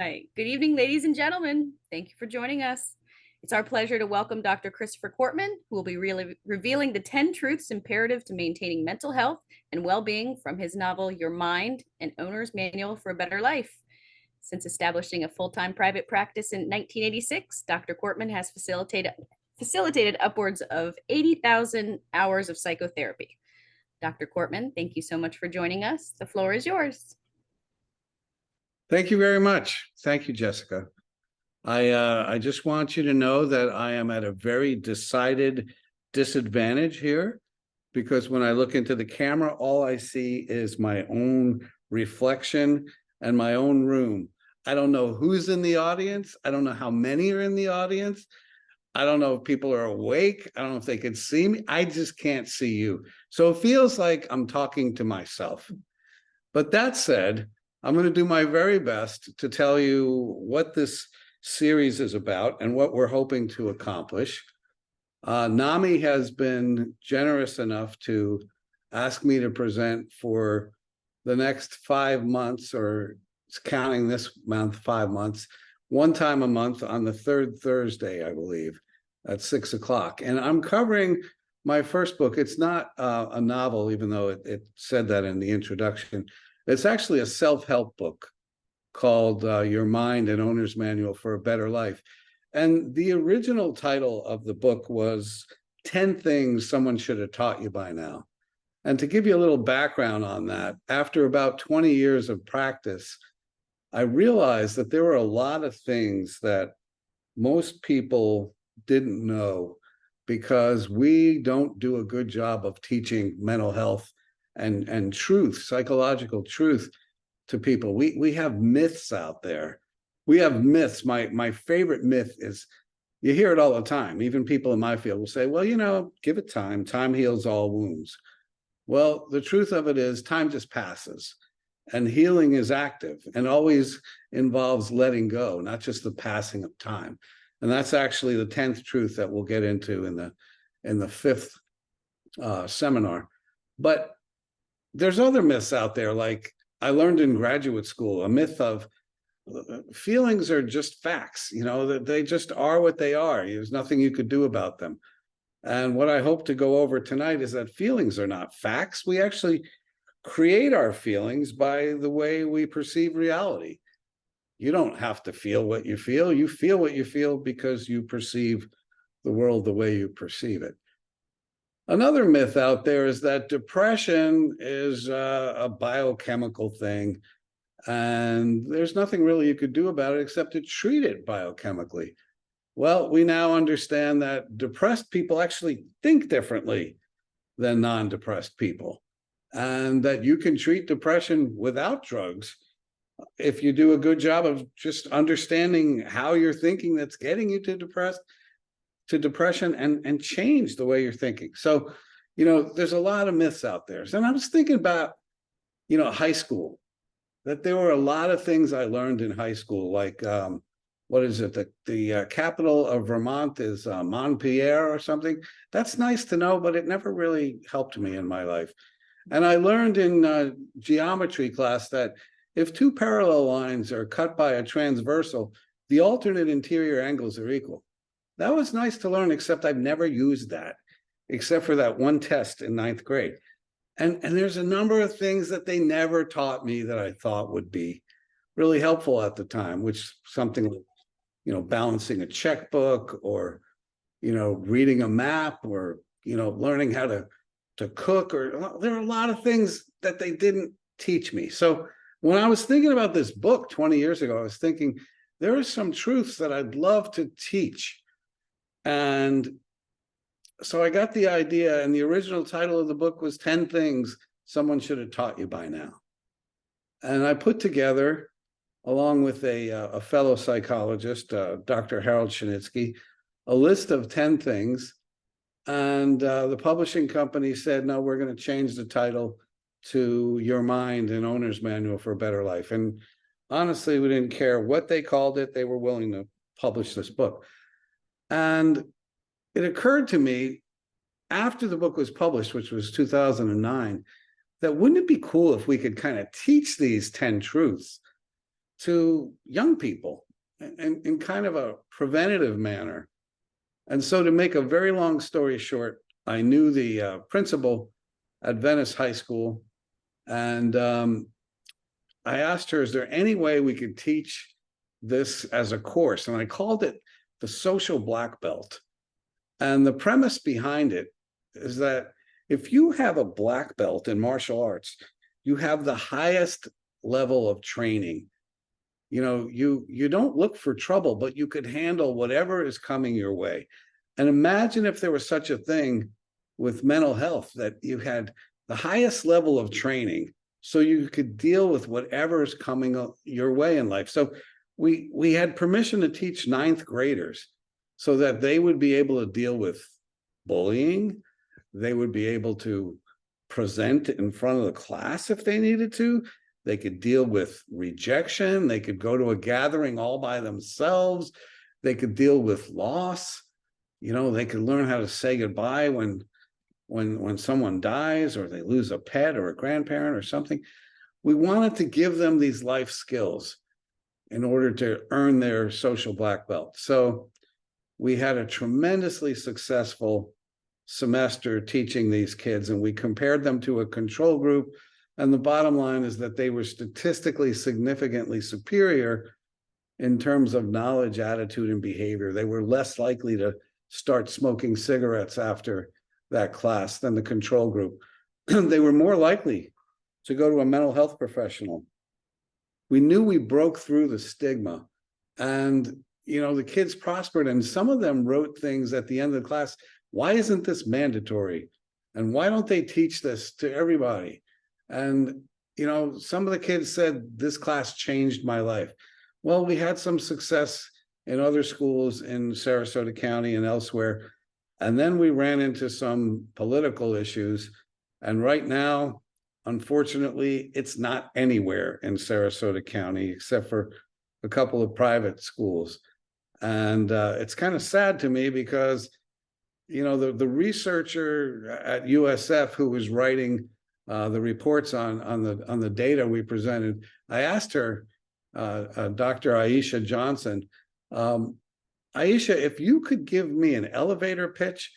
Hi. Good evening, ladies and gentlemen. Thank you for joining us. It's our pleasure to welcome Dr. Christopher Cortman, who will be revealing the 10 truths imperative to maintaining mental health and well-being from his novel, Your Mind, an Owner's Manual for a Better Life. Since establishing a full-time private practice in 1986, Dr. Cortman has facilitated upwards of 80,000 hours of psychotherapy. Dr. Cortman, thank you so much for joining us. The floor is yours. Thank you very much. Thank you, Jessica. I just want you to know that I am at a very decided disadvantage here, because when I look into the camera, all I see is my own reflection and my own room. I don't know who's in the audience. I don't know how many are in the audience. I don't know if people are awake. I don't know if they can see me. I just can't see you. So it feels like I'm talking to myself. But that said, I'm going to do my very best to tell you what this series is about and what we're hoping to accomplish. NAMI has been generous enough to ask me to present for the next 5 months, or counting this month, 5 months, one time a month on the third Thursday, I believe, at 6 o'clock. And I'm covering my first book. It's not a novel, even though it said that in the introduction. It's actually a self-help book called Your Mind, an Owner's Manual for a Better Life. And the original title of the book was 10 Things Someone Should Have Taught You by Now. And to give you a little background on that, after about 20 years of practice, I realized that there were a lot of things that most people didn't know, because we don't do a good job of teaching mental health and truth, psychological truth to people. We have myths out there. We have myths. My favorite myth is, you hear it all the time. Even people in my field will say, well, give it time. Time heals all wounds. Well, the truth of it is time just passes, and healing is active and always involves letting go, not just the passing of time. And that's actually the 10th truth that we'll get into in the fifth seminar. But there's other myths out there, like I learned in graduate school, a myth of feelings are just facts, that they just are what they are. There's nothing you could do about them. And what I hope to go over tonight is that feelings are not facts. We actually create our feelings by the way we perceive reality. You don't have to feel what you feel. You feel what you feel because you perceive the world the way you perceive it. Another myth out there is that depression is a biochemical thing, and there's nothing really you could do about it except to treat it biochemically. Well, we now understand that depressed people actually think differently than non-depressed people, and that you can treat depression without drugs if you do a good job of just understanding how you're thinking that's getting you to depression and change the way you're thinking. So, there's a lot of myths out there. And I was thinking about, high school, that there were a lot of things I learned in high school, like, what is it? The capital of Vermont is Montpelier or something. That's nice to know, but it never really helped me in my life. And I learned in geometry class that if two parallel lines are cut by a transversal, the alternate interior angles are equal. That was nice to learn, except I've never used that, except for that one test in 9th grade. And there's a number of things that they never taught me that I thought would be really helpful at the time, which something like, balancing a checkbook, or, reading a map, or, learning how to cook, or there are a lot of things that they didn't teach me. So when I was thinking about this book 20 years ago, I was thinking there are some truths that I'd love to teach. And so I got the idea, and the original title of the book was 10 Things Someone Should Have Taught You by Now. And I put together, along with a fellow psychologist, Dr. Harold Shinitsky, a list of 10 things. And the publishing company said, no, we're going to change the title to Your Mind, an Owner's Manual for a Better Life. And honestly, we didn't care what they called it. They were willing to publish this book. And it occurred to me after the book was published, which was 2009, that wouldn't it be cool if we could kind of teach these 10 truths to young people in kind of a preventative manner. And so, to make a very long story short, I knew the principal at Venice High School, and I asked her, is there any way we could teach this as a course? And I called it the social black belt. And the premise behind it is that if you have a black belt in martial arts, you have the highest level of training. You know, you don't look for trouble, but you could handle whatever is coming your way. And imagine if there was such a thing with mental health, that you had the highest level of training so you could deal with whatever is coming your way in life. So we had permission to teach ninth graders so that they would be able to deal with bullying. They would be able to present in front of the class if they needed to. They could deal with rejection. They could go to a gathering all by themselves. They could deal with loss. You know, they could learn how to say goodbye when someone dies, or they lose a pet or a grandparent or something. We wanted to give them these life skills in order to earn their social black belt. So we had a tremendously successful semester teaching these kids, and we compared them to a control group. And the bottom line is that they were statistically significantly superior in terms of knowledge, attitude, and behavior. They were less likely to start smoking cigarettes after that class than the control group. They were more likely to go to a mental health professional. We knew we broke through the stigma, and you know, the kids prospered, and some of them wrote things at the end of the class. Why isn't this mandatory? And why don't they teach this to everybody? And you know, some of the kids said, this class changed my life. Well, we had some success in other schools in Sarasota County and elsewhere. And then we ran into some political issues. And right now, unfortunately, it's not anywhere in Sarasota County except for a couple of private schools. And it's kind of sad to me because, you know, the researcher at USF who was writing the reports on the data we presented, I asked her, Dr. Aisha Johnson, Aisha, if you could give me an elevator pitch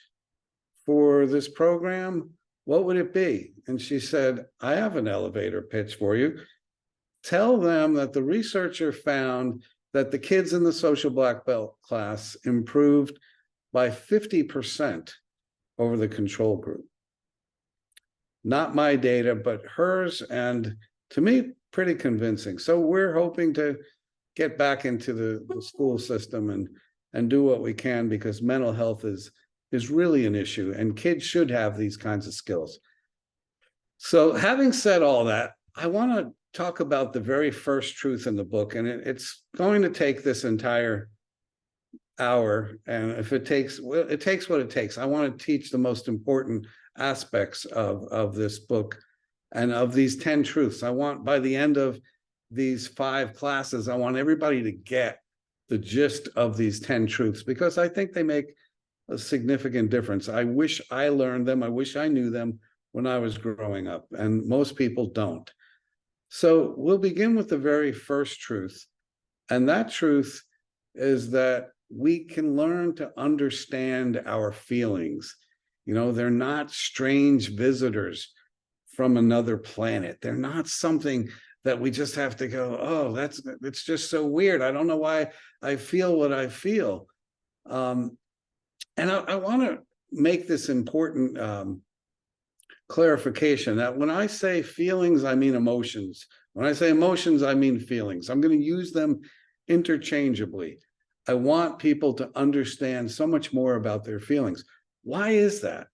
for this program, what would it be? And she said, I have an elevator pitch for you. Tell them that the researcher found that the kids in the social black belt class improved by 50% over the control group. Not my data, but hers, and to me, pretty convincing. So we're hoping to get back into the school system and do what we can, because mental health is really an issue, and kids should have these kinds of skills. So having said all that, I want to talk about the very first truth in the book, and it's going to take this entire hour, and if it takes, well, it takes what it takes. I want to teach the most important aspects of this book and of these 10 truths. I want, by the end of these 5 classes, I want everybody to get the gist of these 10 truths, because I think they make a significant difference. I wish I learned them. I wish I knew them when I was growing up, and most people don't. So we'll begin with the very first truth. And that truth is that we can learn to understand our feelings. You know, they're not strange visitors from another planet. They're not something that we just have to go, oh, it's just so weird. I don't know why I feel what I feel. And I want to make this important clarification that when I say feelings, I mean emotions. When I say emotions, I mean feelings. I'm going to use them interchangeably. I want people to understand so much more about their feelings. Why is that?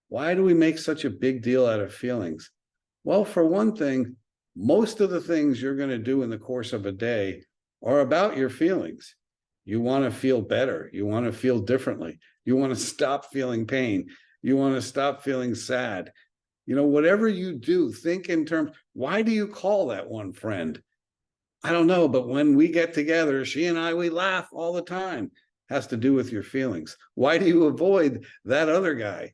Why do we make such a big deal out of feelings? Well, for one thing, most of the things you're going to do in the course of a day are about your feelings. You want to feel better. You want to feel differently. You want to stop feeling pain. You want to stop feeling sad. You know, whatever you do, think in terms, why do you call that one friend? I don't know, but when we get together, she and I, we laugh all the time. Has to do with your feelings. Why do you avoid that other guy?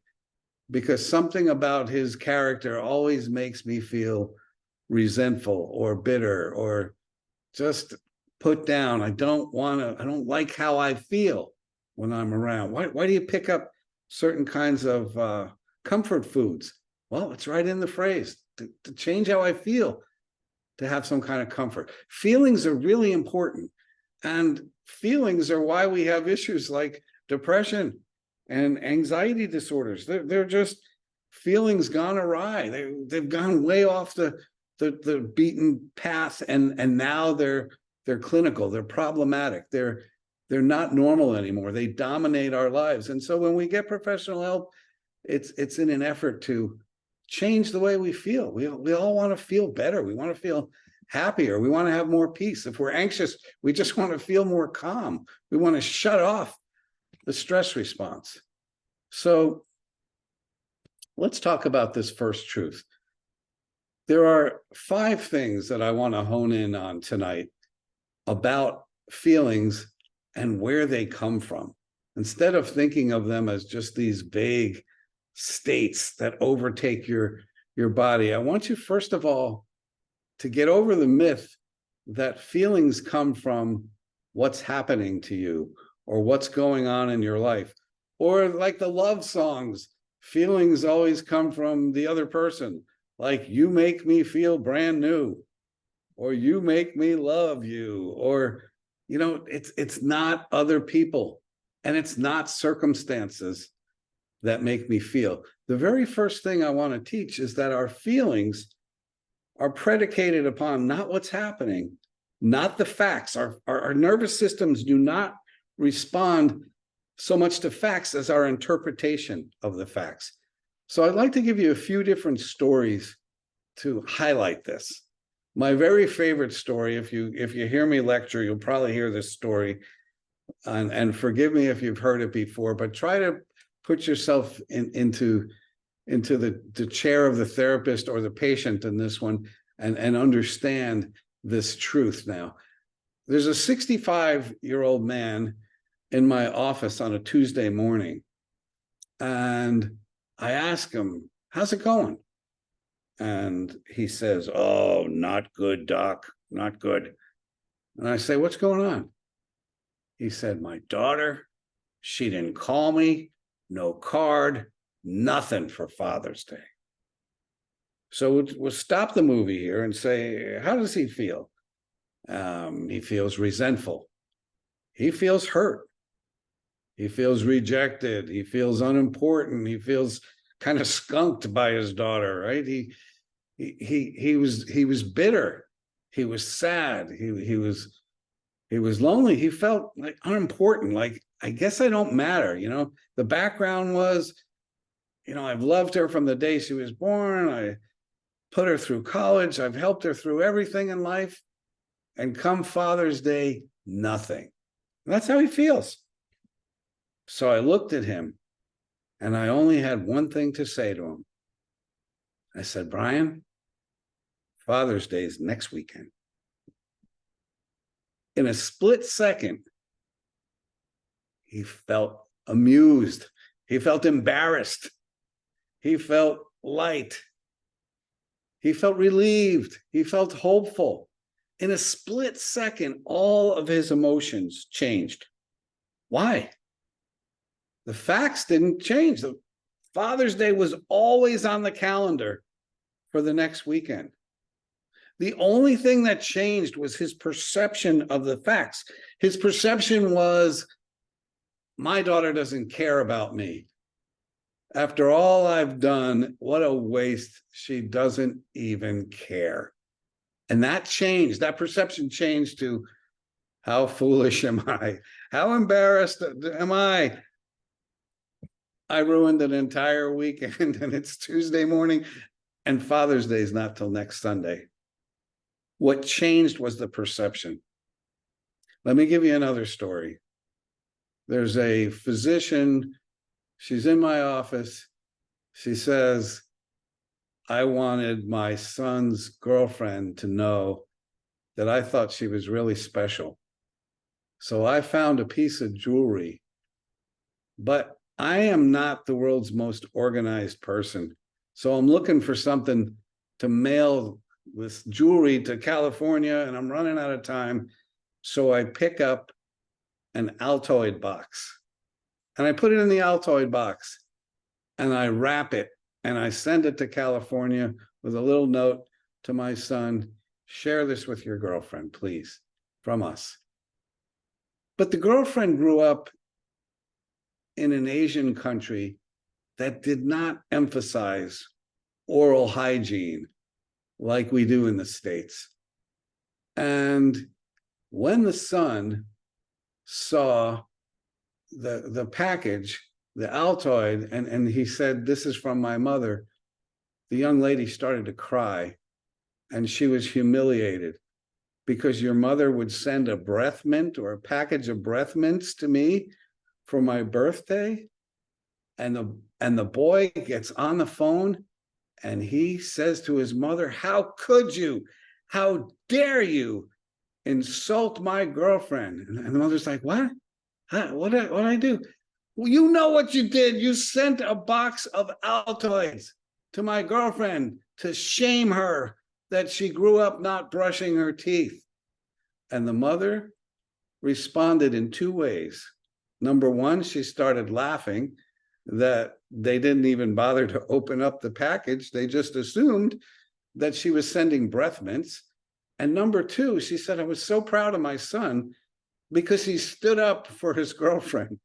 Because something about his character always makes me feel resentful or bitter or just put down. I don't like how I feel when I'm around. Why do you pick up certain kinds of comfort foods? Well, it's right in the phrase to change how I feel, to have some kind of comfort. Feelings are really important. And feelings are why we have issues like depression and anxiety disorders. They're just feelings gone awry. They've gone way off the beaten path, and now they're clinical. They're problematic. They're not normal anymore. They dominate our lives. And so when we get professional help, it's in an effort to change the way we feel. We all want to feel better. We want to feel happier. We want to have more peace. If we're anxious, we just want to feel more calm. We want to shut off the stress response. So let's talk about this first truth. There are 5 things that I want to hone in on tonight about feelings and where they come from. Instead of thinking of them as just these vague states that overtake your body, I want you, first of all, to get over the myth that feelings come from what's happening to you or what's going on in your life. Or like the love songs, feelings always come from the other person, like you make me feel brand new, or you make me love you, or, it's not other people and it's not circumstances that make me feel. The very first thing I want to teach is that our feelings are predicated upon not what's happening, not the facts. Our nervous systems do not respond so much to facts as our interpretation of the facts. So I'd like to give you a few different stories to highlight this. My very favorite story, if you hear me lecture, you'll probably hear this story, and forgive me if you've heard it before, but try to put yourself into the chair of the therapist or the patient in this one, and understand this truth now. There's a 65-year-old man in my office on a Tuesday morning, and I ask him, how's it going? And he says, oh, not good, doc, not good. And I say, what's going on? He said, my daughter, she didn't call me, no card, nothing for Father's Day. So we'll stop the movie here and say, how does he feel? He feels resentful. He feels hurt. He feels rejected. He feels unimportant. He feels kind of skunked by his daughter, right? He was bitter. He was sad. He was lonely. He felt like unimportant. Like, I guess I don't matter. The background was, I've loved her from the day she was born. I put her through college. I've helped her through everything in life. And come Father's Day, nothing. And that's how he feels. So I looked at him, and I only had one thing to say to him. I said, Brian, Father's Day is next weekend. In a split second, he felt amused. He felt embarrassed. He felt light. He felt relieved. He felt hopeful. In a split second, all of his emotions changed. Why? The facts didn't change. The Father's Day was always on the calendar for the next weekend. The only thing that changed was his perception of the facts. His perception was, my daughter doesn't care about me. After all I've done, what a waste. She doesn't even care. And that changed. That perception changed to, how foolish am I? How embarrassed am I? I ruined an entire weekend, and it's Tuesday morning, and Father's Day is not till next Sunday. What changed was the perception. Let me give you another story. There's a physician. She's in my office. She says, I wanted my son's girlfriend to know that I thought she was really special. So I found a piece of jewelry, but I am not the world's most organized person. So I'm looking for something to mail this jewelry to California and I'm running out of time. So I pick up an Altoid box and I put it in the Altoid box and I wrap it and I send it to California with a little note to my son. Share this with your girlfriend, please, from us. But the girlfriend grew up in an Asian country that did not emphasize oral hygiene like we do in the States. And when the son saw the package, the Altoid, and he said, "This is from my mother," the young lady started to cry, and she was humiliated because your mother would send a breath mint or a package of breath mints to me for my birthday. And the boy gets on the phone and he says to his mother, "How could you? How dare you insult my girlfriend?" And the mother's like, "What? What did I do?" "Well, you know what you did. You sent a box of Altoids to my girlfriend to shame her that she grew up not brushing her teeth." And the mother responded in two ways. Number one, she started laughing that they didn't even bother to open up the package. They just assumed that she was sending breath mints. And number two, she said, "I was so proud of my son because he stood up for his girlfriend."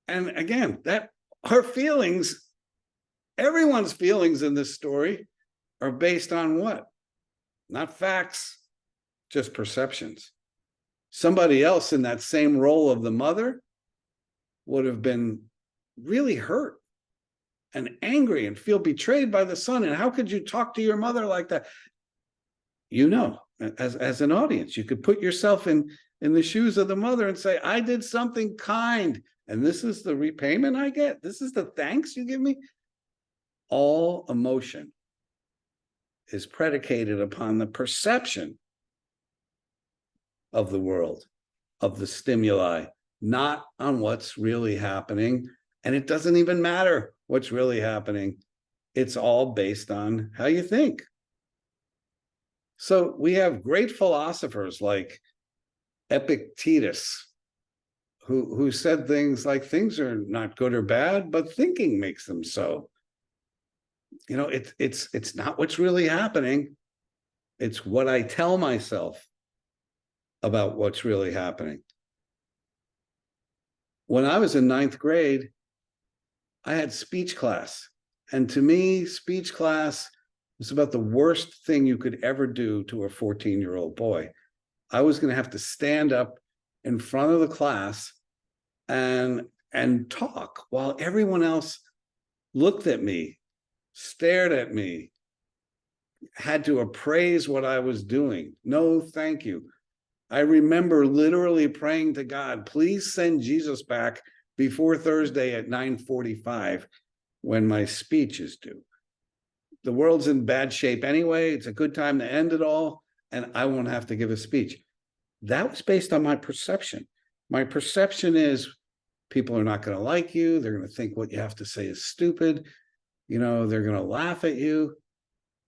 And again, that her feelings, everyone's feelings in this story are based on what? Not facts, just perceptions. Somebody else in that same role of the mother would have been really hurt and angry and feel betrayed by the son. And how could you talk to your mother like that? You know, as an audience, you could put yourself in the shoes of the mother and say, "I did something kind, and this is the repayment I get. This is the thanks you give me." All emotion is predicated upon the perception of the world, of the stimuli, not on what's really happening. And it doesn't even matter what's really happening. It's all based on how you think. So we have great philosophers like Epictetus, who said things like, things are not good or bad, but thinking makes them so. You know, it's not what's really happening. It's what I tell myself about what's really happening. When I was in ninth grade, I had speech class. And to me, speech class was about the worst thing you could ever do to a 14-year-old boy. I was going to have to stand up in front of the class and talk while everyone else looked at me, stared at me, had to appraise what I was doing. No, thank you. I remember literally praying to God, "Please send Jesus back before Thursday at 9:45 when my speech is due. The world's in bad shape anyway. It's a good time to end it all, and I won't have to give a speech." That was based on my perception. My perception is people are not going to like you. They're going to think what you have to say is stupid. You know, they're going to laugh at you.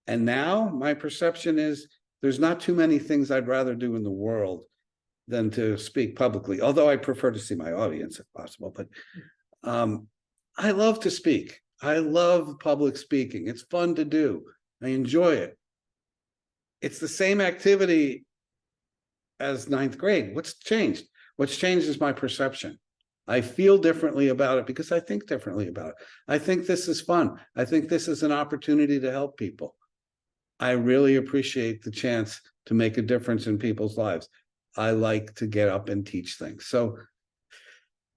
And now my perception is there's not too many things I'd rather do in the world than to speak publicly, although I prefer to see my audience if possible. But I love to speak. I love public speaking. It's fun to do. I enjoy it. It's the same activity as ninth grade. What's changed? What's changed is my perception. I feel differently about it because I think differently about it. I think this is fun. I think this is an opportunity to help people. I really appreciate the chance to make a difference in people's lives. I like to get up and teach things. So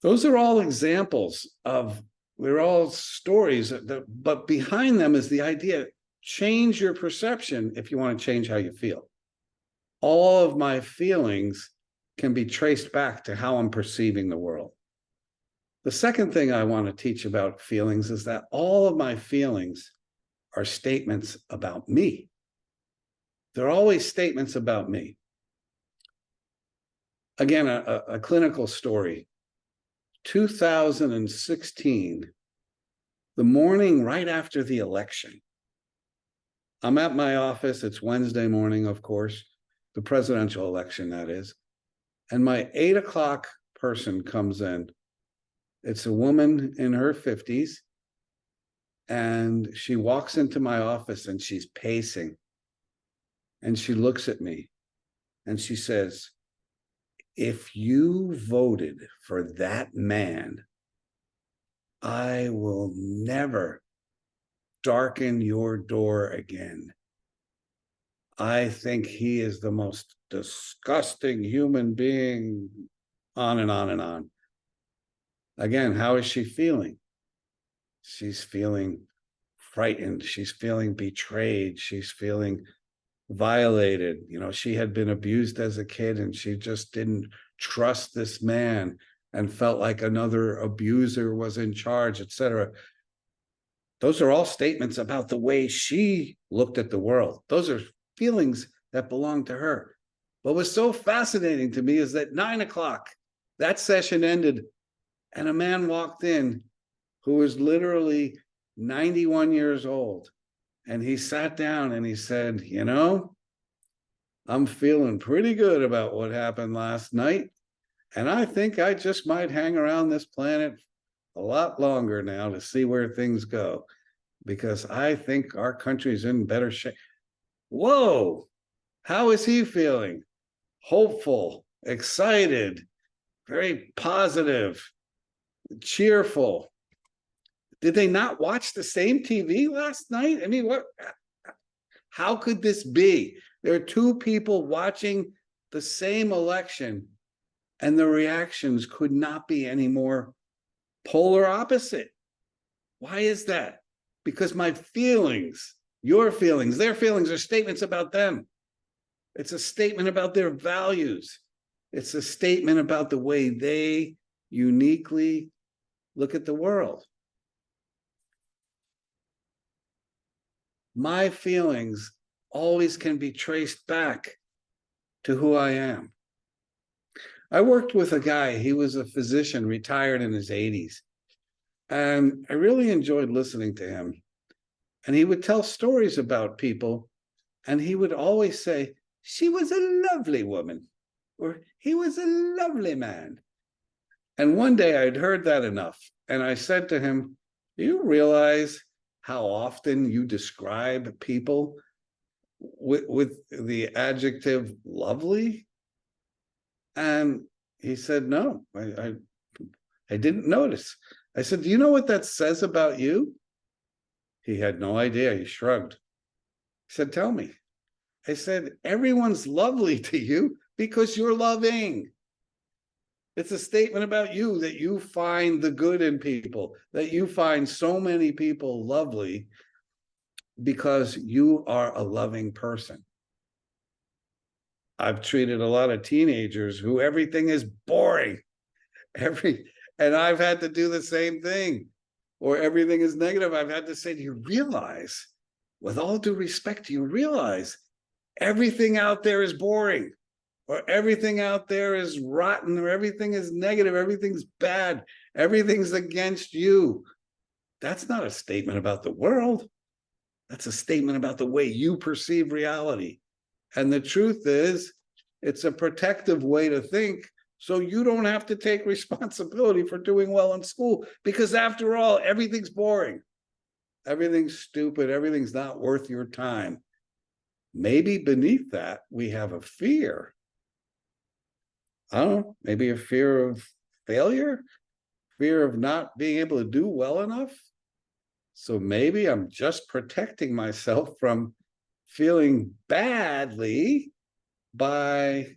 those are all examples of, they're all stories, but behind them is the idea, change your perception if you want to change how you feel. All of my feelings can be traced back to how I'm perceiving the world. The second thing I want to teach about feelings is that all of my feelings are statements about me. They're always statements about me. Again, a clinical story. 2016, the morning right after the election, I'm at my office. It's Wednesday morning, of course, the presidential election, that is. And my 8 o'clock person comes in. It's a woman in her 50s. And she walks into my office and she's pacing. And she looks at me and she says, if you voted for that man, I will never darken your door again. I think he is the most disgusting human being, on and on and on. Again, how is she feeling? She's feeling frightened. She's feeling betrayed. She's feeling violated. You know, she had been abused as a kid and she just didn't trust this man and felt like another abuser was in charge, etc. Those are all statements about the way she looked at the world. Those are feelings that belong to her. What was so fascinating to me is that 9 o'clock, that session ended, and a man walked in who was literally 91 years old. And he sat down and he said, you know, I'm feeling pretty good about what happened last night. And I think I just might hang around this planet a lot longer now to see where things go, because I think our country's in better shape. Whoa, how is he feeling? Hopeful, excited, very positive, cheerful. Did they not watch the same TV last night? I mean, how could this be? There are two people watching the same election, and the reactions could not be any more polar opposite. Why is that? Because my feelings, your feelings, their feelings are statements about them. It's a statement about their values. It's a statement about the way they uniquely look at the world. My feelings always can be traced back to who I am. I worked with a guy, he was a physician, retired in his 80s. And I really enjoyed listening to him. And he would tell stories about people, and he would always say, she was a lovely woman, or he was a lovely man. And one day I'd heard that enough. And I said to him, do you realize how often you describe people with the adjective lovely? And he said, no, I didn't notice. I said, do you know what that says about you? He had no idea. He shrugged. He said, tell me. I said, everyone's lovely to you because you're loving. It's a statement about you, that you find the good in people, that you find so many people lovely because you are a loving person. I've treated a lot of teenagers who everything is boring. And I've had to do the same thing. Or everything is negative. I've had to say, do you realize, with all due respect, do you realize everything out there is boring, or everything out there is rotten, or everything is negative, everything's bad, everything's against you? That's not a statement about the world. That's a statement about the way you perceive reality. And the truth is, it's a protective way to think, so you don't have to take responsibility for doing well in school, because after all, everything's boring. Everything's stupid. Everything's not worth your time. Maybe beneath that, we have a fear. I don't know, maybe a fear of failure, fear of not being able to do well enough. So maybe I'm just protecting myself from feeling badly by,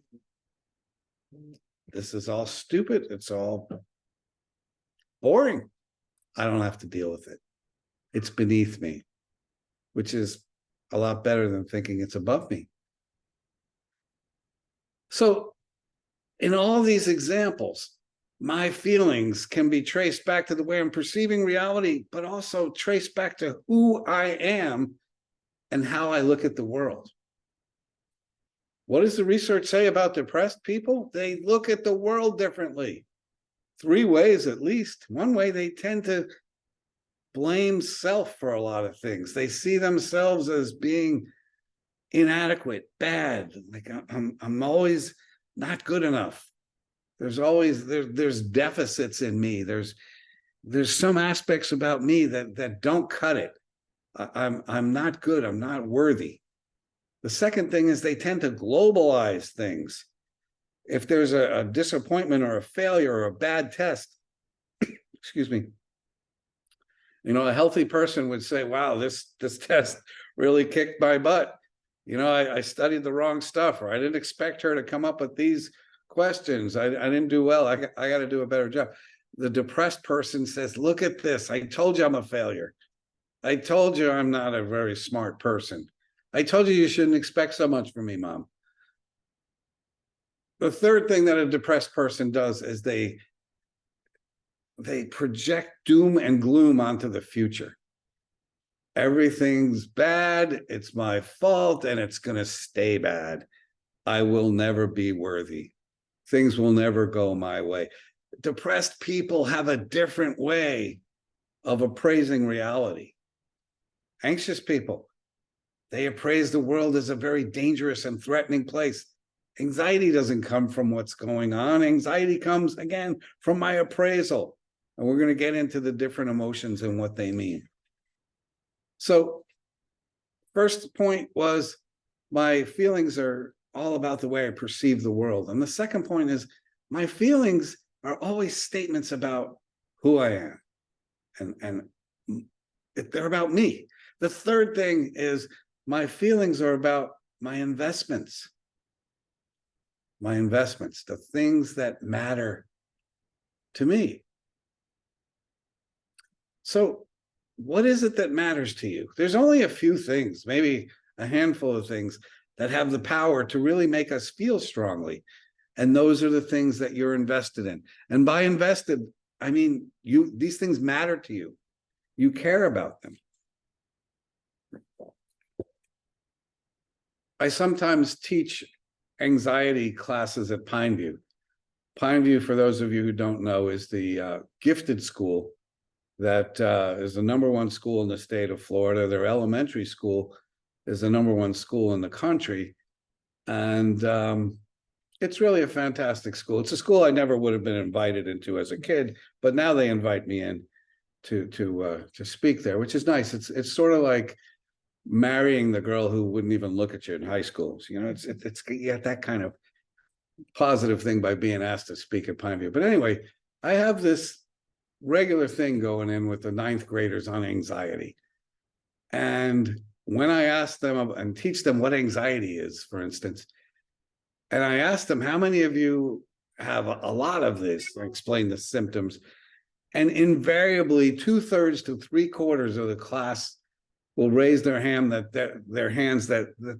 this is all stupid, it's all boring, I don't have to deal with it. It's beneath me, which is a lot better than thinking it's above me. So in all these examples, my feelings can be traced back to the way I'm perceiving reality, but also traced back to who I am and how I look at the world. What does the research say about depressed people? They look at the world differently. 3 ways at least. One way, they tend to blame self for a lot of things. They see themselves as being inadequate, bad. Like I'm always not good enough. There's always there's deficits in me. There's some aspects about me that don't cut it. I'm not good. I'm not worthy. The second thing is they tend to globalize things. If there's a disappointment or a failure or a bad test, excuse me, a healthy person would say, wow, this test really kicked my butt. I studied the wrong stuff, or I didn't expect her to come up with these questions. I didn't do well. I got to do a better job. The depressed person says, look at this. I told you I'm a failure. I told you I'm not a very smart person. I told you shouldn't expect so much from me, Mom. The third thing that a depressed person does is they project doom and gloom onto the future. Everything's bad, it's my fault, and it's going to stay bad. I will never be worthy. Things will never go my way. Depressed people have a different way of appraising reality. Anxious people, they appraise the world as a very dangerous and threatening place. Anxiety doesn't come from what's going on. Anxiety comes, again, from my appraisal. And we're going to get into the different emotions and what they mean. So, first point was my feelings are all about the way I perceive the world. And the second point is my feelings are always statements about who I am. And they're about me. The third thing is my feelings are about my investments. My investments, the things that matter to me. So, what is it that matters to you? There's only a few things, maybe a handful of things that have the power to really make us feel strongly. And those are the things that you're invested in. And by invested, I mean, these things matter to you. You care about them. I sometimes teach anxiety classes at Pineview. Pineview, for those of you who don't know, is the gifted school that is the #1 school in the state of Florida. Their elementary school is the #1 school in the country. And it's really a fantastic school. It's a school I never would have been invited into as a kid, but now they invite me in to speak there, which is nice. It's sort of like marrying the girl who wouldn't even look at you in high school. So, it's you got that kind of positive thing by being asked to speak at Pineview. But anyway, I have this regular thing going in with the 9th graders on anxiety. And when I ask them and teach them what anxiety is, for instance, and I ask them, how many of you have a lot of this? I explain the symptoms. And invariably 2/3 to 3/4 of the class will raise their hand that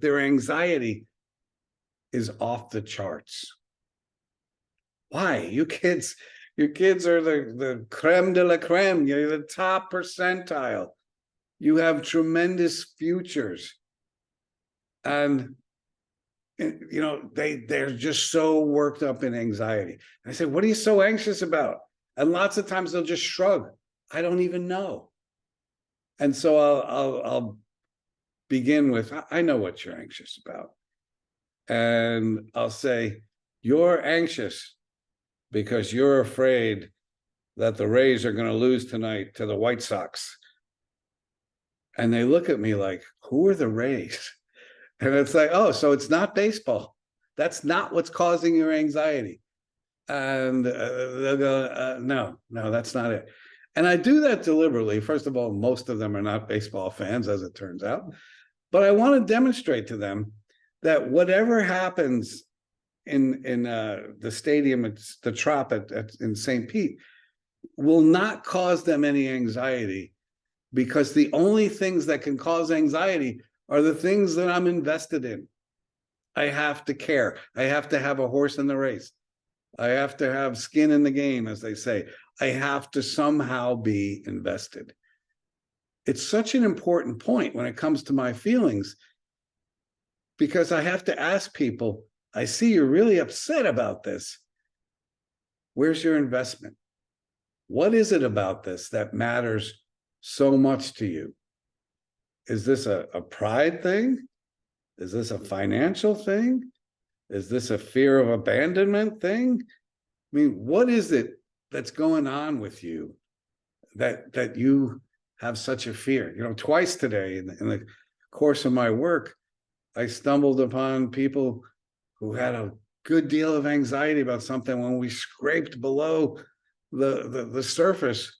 their anxiety is off the charts. Why? Your kids are the creme de la creme. You're the top percentile. You have tremendous futures. And they're just so worked up in anxiety. I say, what are you so anxious about? And lots of times they'll just shrug. I don't even know. And so I'll begin with, I know what you're anxious about. And I'll say, you're anxious because you're afraid that the Rays are going to lose tonight to the White Sox. And they look at me like, who are the Rays? And it's like, oh, so it's not baseball. That's not what's causing your anxiety. And they'll go, no, that's not it. And I do that deliberately. First of all, most of them are not baseball fans, as it turns out. But I want to demonstrate to them that whatever happens in the stadium, it's the Trop in St. Pete, will not cause them any anxiety, because the only things that can cause anxiety are the things that I'm invested in. I have to care. I have to have a horse in the race. I have to have skin in the game, as they say. I have to somehow be invested. It's such an important point when it comes to my feelings, because I have to ask people, I see you're really upset about this. Where's your investment? What is it about this that matters so much to you? Is this a pride thing? Is this a financial thing? Is this a fear of abandonment thing? I mean, what is it that's going on with you that you have such a fear? You know, twice today in the course of my work, I stumbled upon people who had a good deal of anxiety about something. When we scraped below the surface,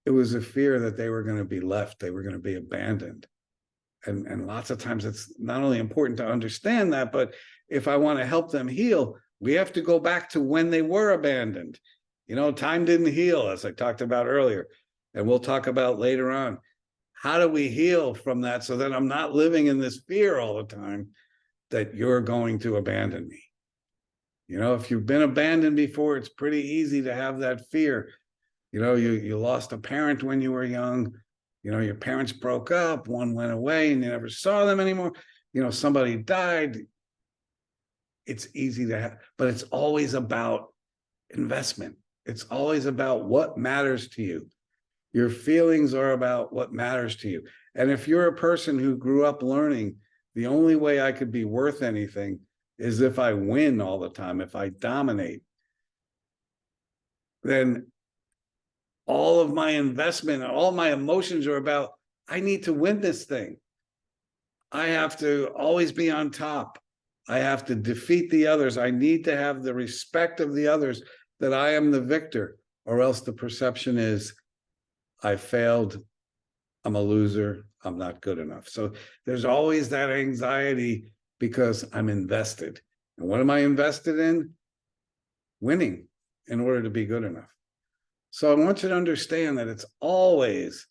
it was a fear that they were going to be left, they were going to be abandoned. And lots of times it's not only important to understand that, but if I want to help them heal, we have to go back to when they were abandoned. You know, time didn't heal, as I talked about earlier, and we'll talk about later on. How do we heal from that so that I'm not living in this fear all the time that you're going to abandon me? You know, if you've been abandoned before, it's pretty easy to have that fear. You know, you lost a parent when you were young. You know, your parents broke up, one went away and you never saw them anymore. You know, somebody died. It's easy to have, but it's always about investment. It's always about what matters to you. Your feelings are about what matters to you. And if you're a person who grew up learning, the only way I could be worth anything is if I win all the time, if I dominate, then all of my investment, all my emotions are about, I need to win this thing. I have to always be on top. I have to defeat the others. I need to have the respect of the others that I am the victor, or else the perception is I failed, I'm a loser, I'm not good enough. So there's always that anxiety because I'm invested. And what am I invested in? Winning in order to be good enough. So I want you to understand that it's always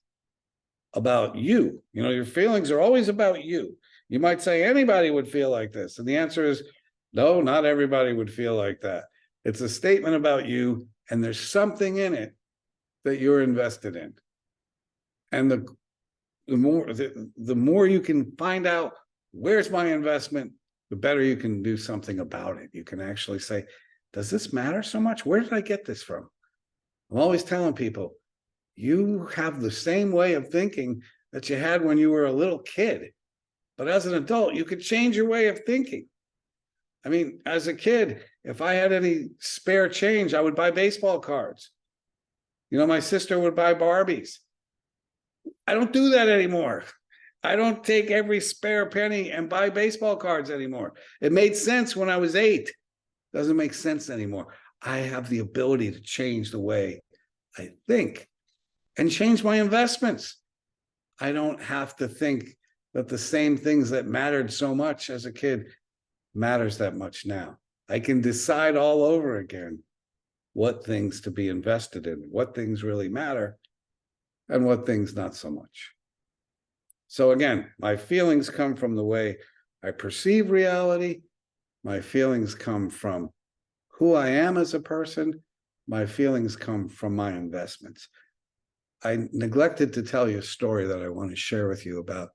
about you. You know, your feelings are always about you. You might say anybody would feel like this. And the answer is no, not everybody would feel like that. It's a statement about you, and there's something in it that you're invested in. And the more you can find out where's my investment, the better you can do something about it. You can actually say, does this matter so much? Where did I get this from? I'm always telling people, you have the same way of thinking that you had when you were a little kid. But as an adult, you could change your way of thinking. I mean, as a kid, if I had any spare change, I would buy baseball cards. You know, my sister would buy Barbies. I don't do that anymore. I don't take every spare penny and buy baseball cards anymore. It made sense when I was 8. Doesn't make sense anymore. I have the ability to change the way I think and change my investments. I don't have to think that the same things that mattered so much as a kid matters that much now. I can decide all over again what things to be invested in, what things really matter, and what things not so much. So again, my feelings come from the way I perceive reality. My feelings come from who I am as a person. My feelings come from my investments. I neglected to tell you a story that I want to share with you about,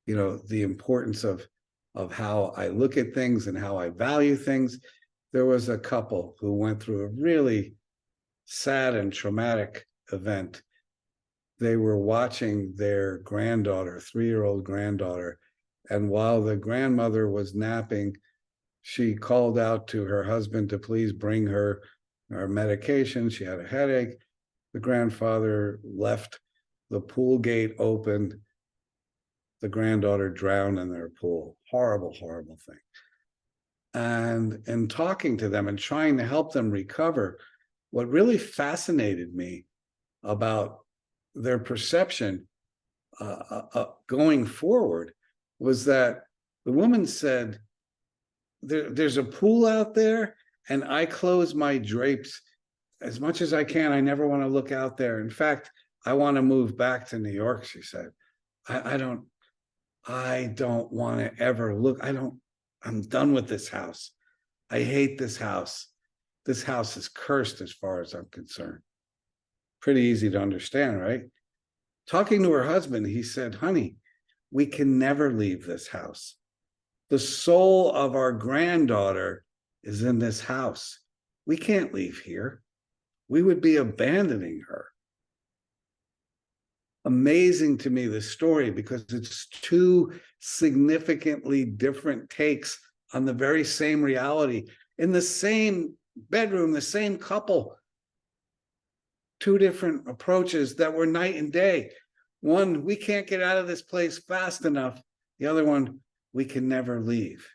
you know, the importance of how I look at things and how I value things. There was a couple who went through a really sad and traumatic event. They were watching their granddaughter, 3-year-old granddaughter, and while the grandmother was napping, she called out to her husband to please bring her medication. She had a headache. The grandfather left the pool gate open. The granddaughter drowned in their pool. Horrible, horrible thing. And in talking to them and trying to help them recover, what really fascinated me about their perception going forward was that the woman said, there's a pool out there and I close my drapes as much as I can. I never want to look out there. In fact, I want to move back to New York, she said. I don't want to ever look. I'm done with this house. I hate this house. This house is cursed as far as I'm concerned. Pretty easy to understand, right? Talking to her husband, he said, honey, we can never leave this house. The soul of our granddaughter is in this house. We can't leave here. We would be abandoning her. amazing to me, this story, because it's two significantly different takes on the very same reality in the same bedroom, the same couple. Two different approaches that were night and day. One, we can't get out of this place fast enough. The other one, we can never leave.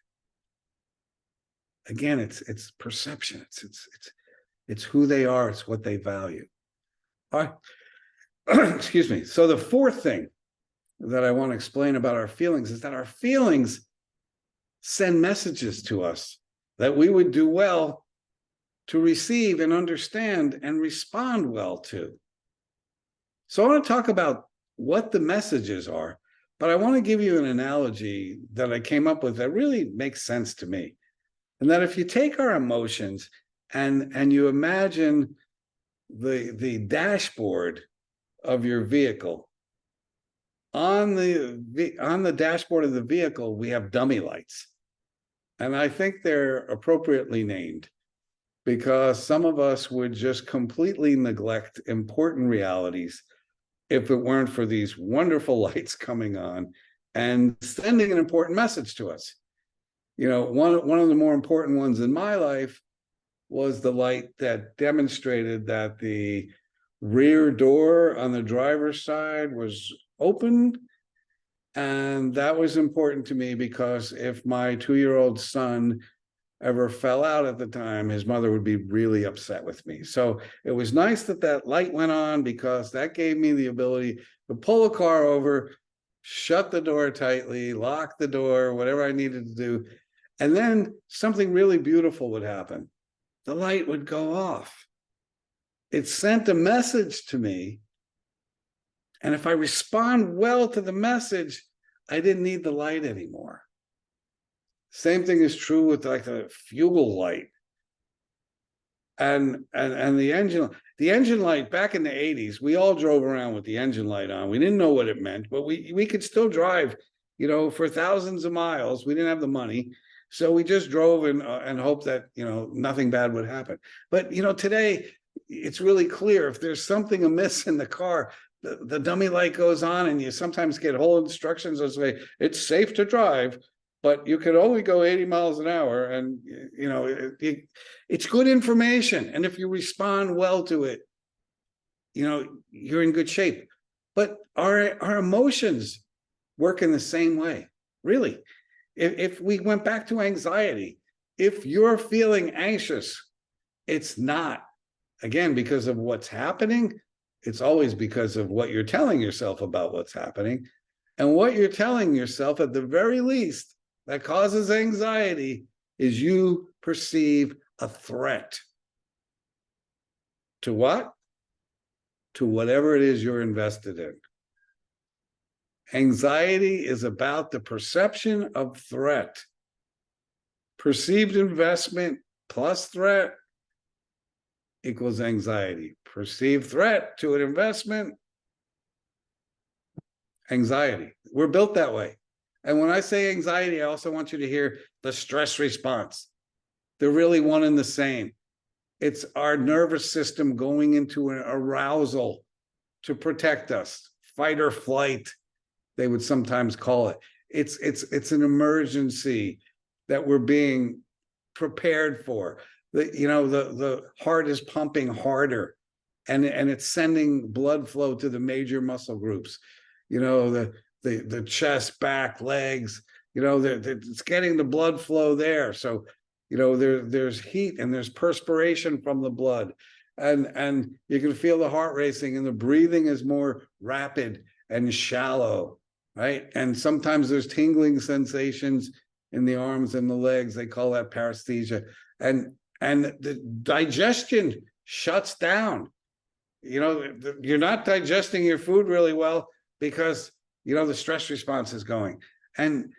Again, it's perception. It's who they are. It's what they value. All right. Excuse me. So the fourth thing that I want to explain about our feelings is that our feelings send messages to us that we would do well to receive and understand and respond well to. So I want to talk about what the messages are, but I want to give you an analogy that I came up with that really makes sense to me. And that if you take our emotions and you imagine the dashboard of your vehicle, on the dashboard of the vehicle, we have dummy lights. And I think they're appropriately named, because some of us would just completely neglect important realities if it weren't for these wonderful lights coming on and sending an important message to us. You know, one of the more important ones in my life was the light that demonstrated that the rear door on the driver's side was open. And that was important to me because if my 2-year-old son ever fell out at the time, his mother would be really upset with me. So it was nice that that light went on, because that gave me the ability to pull the car over, shut the door tightly, lock the door, whatever I needed to do. And then something really beautiful would happen. The light would go off. It sent a message to me. And if I respond well to the message, I didn't need the light anymore. Same thing is true with like the fuel light and the engine light. Back in the 80s, we all drove around with the engine light on. We didn't know what it meant, but we could still drive, you know, for thousands of miles. We didn't have the money. So we just drove and hoped that, you know, nothing bad would happen. But, you know, today it's really clear if there's something amiss in the car, the dummy light goes on, and you sometimes get whole instructions that say it's safe to drive, but you can only go 80 miles an hour. And, you know, it's good information. And if you respond well to it, you know, you're in good shape. But our emotions work in the same way, really. If we went back to anxiety, if you're feeling anxious, it's not, again, because of what's happening. It's always because of what you're telling yourself about what's happening. And what you're telling yourself, at the very least, that causes anxiety is you perceive a threat. To what? To whatever it is you're invested in. Anxiety is about the perception of threat. Perceived investment plus threat equals anxiety. Perceived threat to an investment, anxiety. We're built that way. And when I say anxiety, I also want you to hear the stress response. They're really one and the same. It's our nervous system going into an arousal to protect us, fight or flight, they would sometimes call it. It's an emergency that we're being prepared for. The heart is pumping harder, and it's sending blood flow to the major muscle groups. You know, the chest, back, legs. You know, it's getting the blood flow there. So, you know, there's heat and there's perspiration from the blood, and you can feel the heart racing, and the breathing is more rapid and shallow, right? And sometimes there's tingling sensations in the arms and the legs. They call that paresthesia. And the digestion shuts down. You know, you're not digesting your food really well because, you know, the stress response is going. And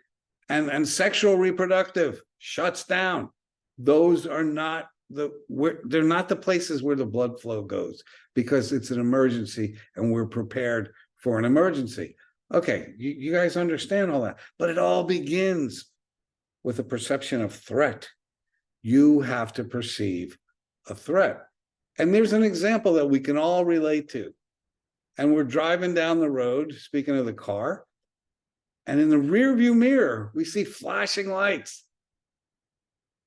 sexual reproductive shuts down. Those are not they're not the places where the blood flow goes, because it's an emergency and we're prepared for an emergency. Okay, you guys understand all that, but it all begins with a perception of threat. You have to perceive a threat. And there's an example that we can all relate to. And we're driving down the road, speaking of the car, and in the rear view mirror, we see flashing lights.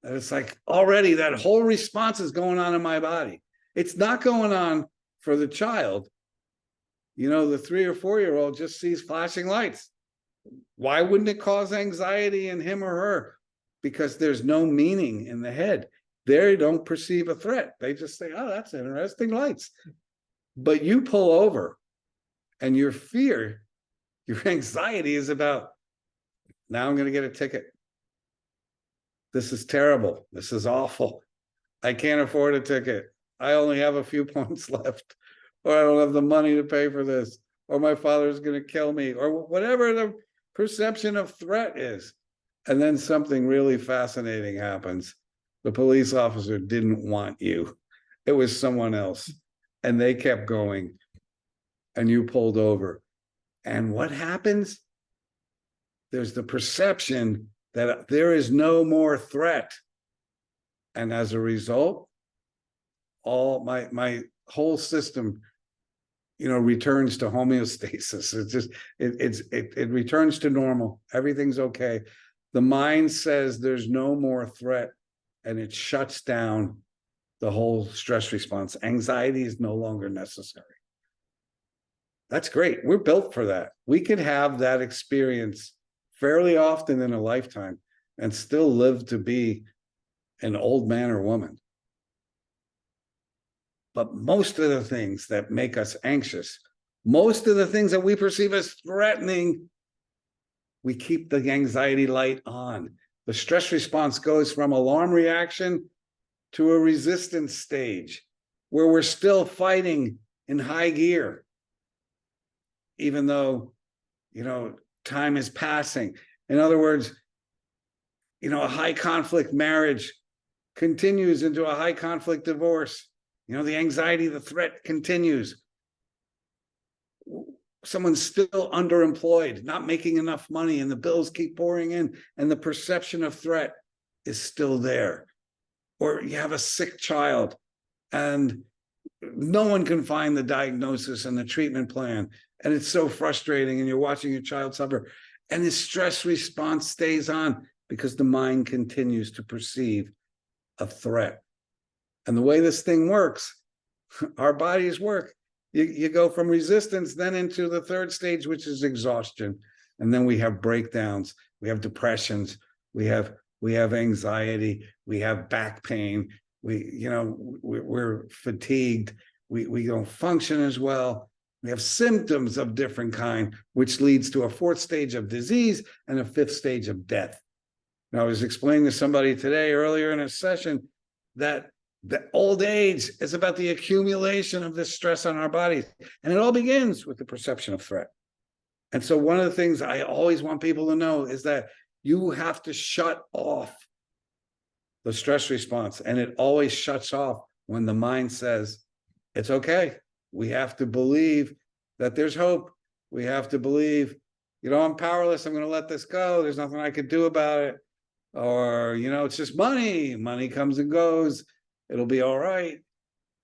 And it's like already that whole response is going on in my body. It's not going on for the child. You know, the 3 or 4-year-old just sees flashing lights. Why wouldn't it cause anxiety in him or her? Because there's no meaning in the head. They don't perceive a threat. They just say, oh, that's interesting lights. But you pull over and your fear, your anxiety is about, now I'm going to get a ticket. This is terrible. This is awful. I can't afford a ticket. I only have a few points left, or I don't have the money to pay for this, or my father's going to kill me, or whatever the perception of threat is. And then something really fascinating happens. The police officer didn't want you. It was someone else. And they kept going. And you pulled over. And what happens? There's the perception that there is no more threat. And as a result, all my whole system, returns to homeostasis. It returns to normal. Everything's okay. The mind says there's no more threat, and it shuts down the whole stress response. Anxiety is no longer necessary. That's great. We're built for that. We could have that experience fairly often in a lifetime and still live to be an old man or woman. But most of the things that make us anxious, most of the things that we perceive as threatening, we keep the anxiety light on. The stress response goes from alarm reaction to a resistance stage where we're still fighting in high gear, even though, time is passing. In other words, a high conflict marriage continues into a high conflict divorce. The anxiety, the threat continues. Someone's still underemployed, not making enough money, and the bills keep pouring in, and the perception of threat is still there. Or you have a sick child, and no one can find the diagnosis and the treatment plan, and it's so frustrating, and you're watching your child suffer, and the stress response stays on because the mind continues to perceive a threat. And the way this thing works, our bodies work. You go from resistance then into the third stage, which is exhaustion. And then we have breakdowns, we have depressions, we have anxiety, we have back pain, we're fatigued, we don't function as well. We have symptoms of different kind, which leads to a fourth stage of disease and a fifth stage of death. Now, I was explaining to somebody today earlier in a session that the old age is about the accumulation of this stress on our bodies. And it all begins with the perception of threat. And so one of the things I always want people to know is that you have to shut off the stress response. And it always shuts off when the mind says, it's okay. We have to believe that there's hope. We have to believe, I'm powerless. I'm going to let this go. There's nothing I could do about it. Or, it's just money. Money comes and goes. It'll be all right.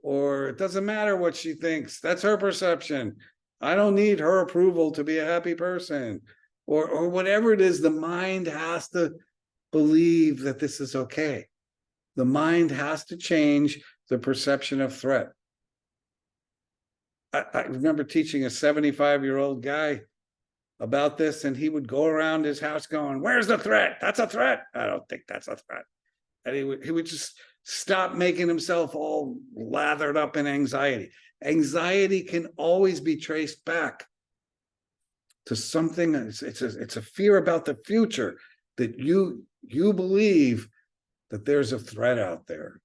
Or it doesn't matter what she thinks. That's her perception. I don't need her approval to be a happy person. Or whatever it is, the mind has to believe that this is okay. The mind has to change the perception of threat. I remember teaching a 75-year-old guy about this, and he would go around his house going, where's the threat? That's a threat. I don't think that's a threat. And he would just stop making himself all lathered up in anxiety. Anxiety can always be traced back to something. It's a fear about the future, that you believe that there's a threat out there.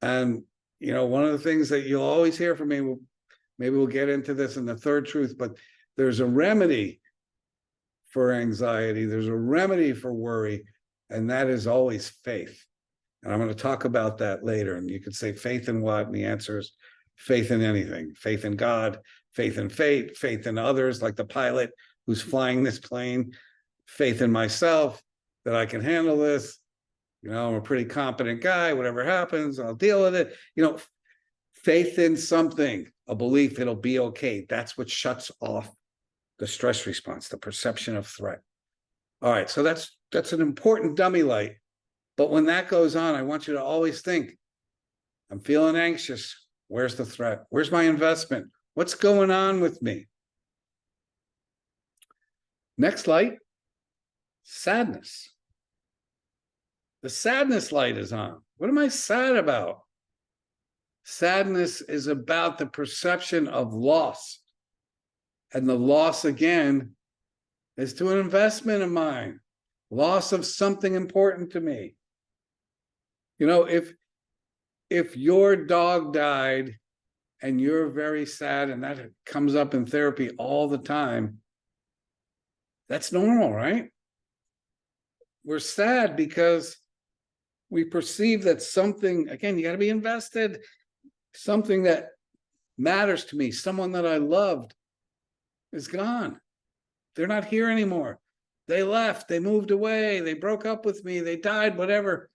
And, one of the things that you'll always hear from me, maybe we'll get into this in the third truth, but there's a remedy for anxiety. There's a remedy for worry, and that is always faith. And I'm going to talk about that later. And you could say faith in what? And the answer is faith in anything. Faith in God, faith in fate, faith in others, like the pilot who's flying this plane, faith in myself, that I can handle this. I'm a pretty competent guy. Whatever happens, I'll deal with it. Faith in something. a belief it'll be okay. That's what shuts off the stress response, the perception of threat. All right, so that's an important dummy light. But when that goes on, I want you to always think, I'm feeling anxious. Where's the threat? Where's my investment? What's going on with me? Next light, sadness. The sadness light is on. What am I sad about? Sadness is about the perception of loss. And the loss, again, is to an investment of mine. Loss of something important to me. You know, if your dog died and you're very sad, and that comes up in therapy all the time, that's normal, right? We're sad because we perceive that something, again, you got to be invested, something that matters to me, someone that I loved is gone. They're not here anymore. They left, they moved away, they broke up with me, they died, whatever.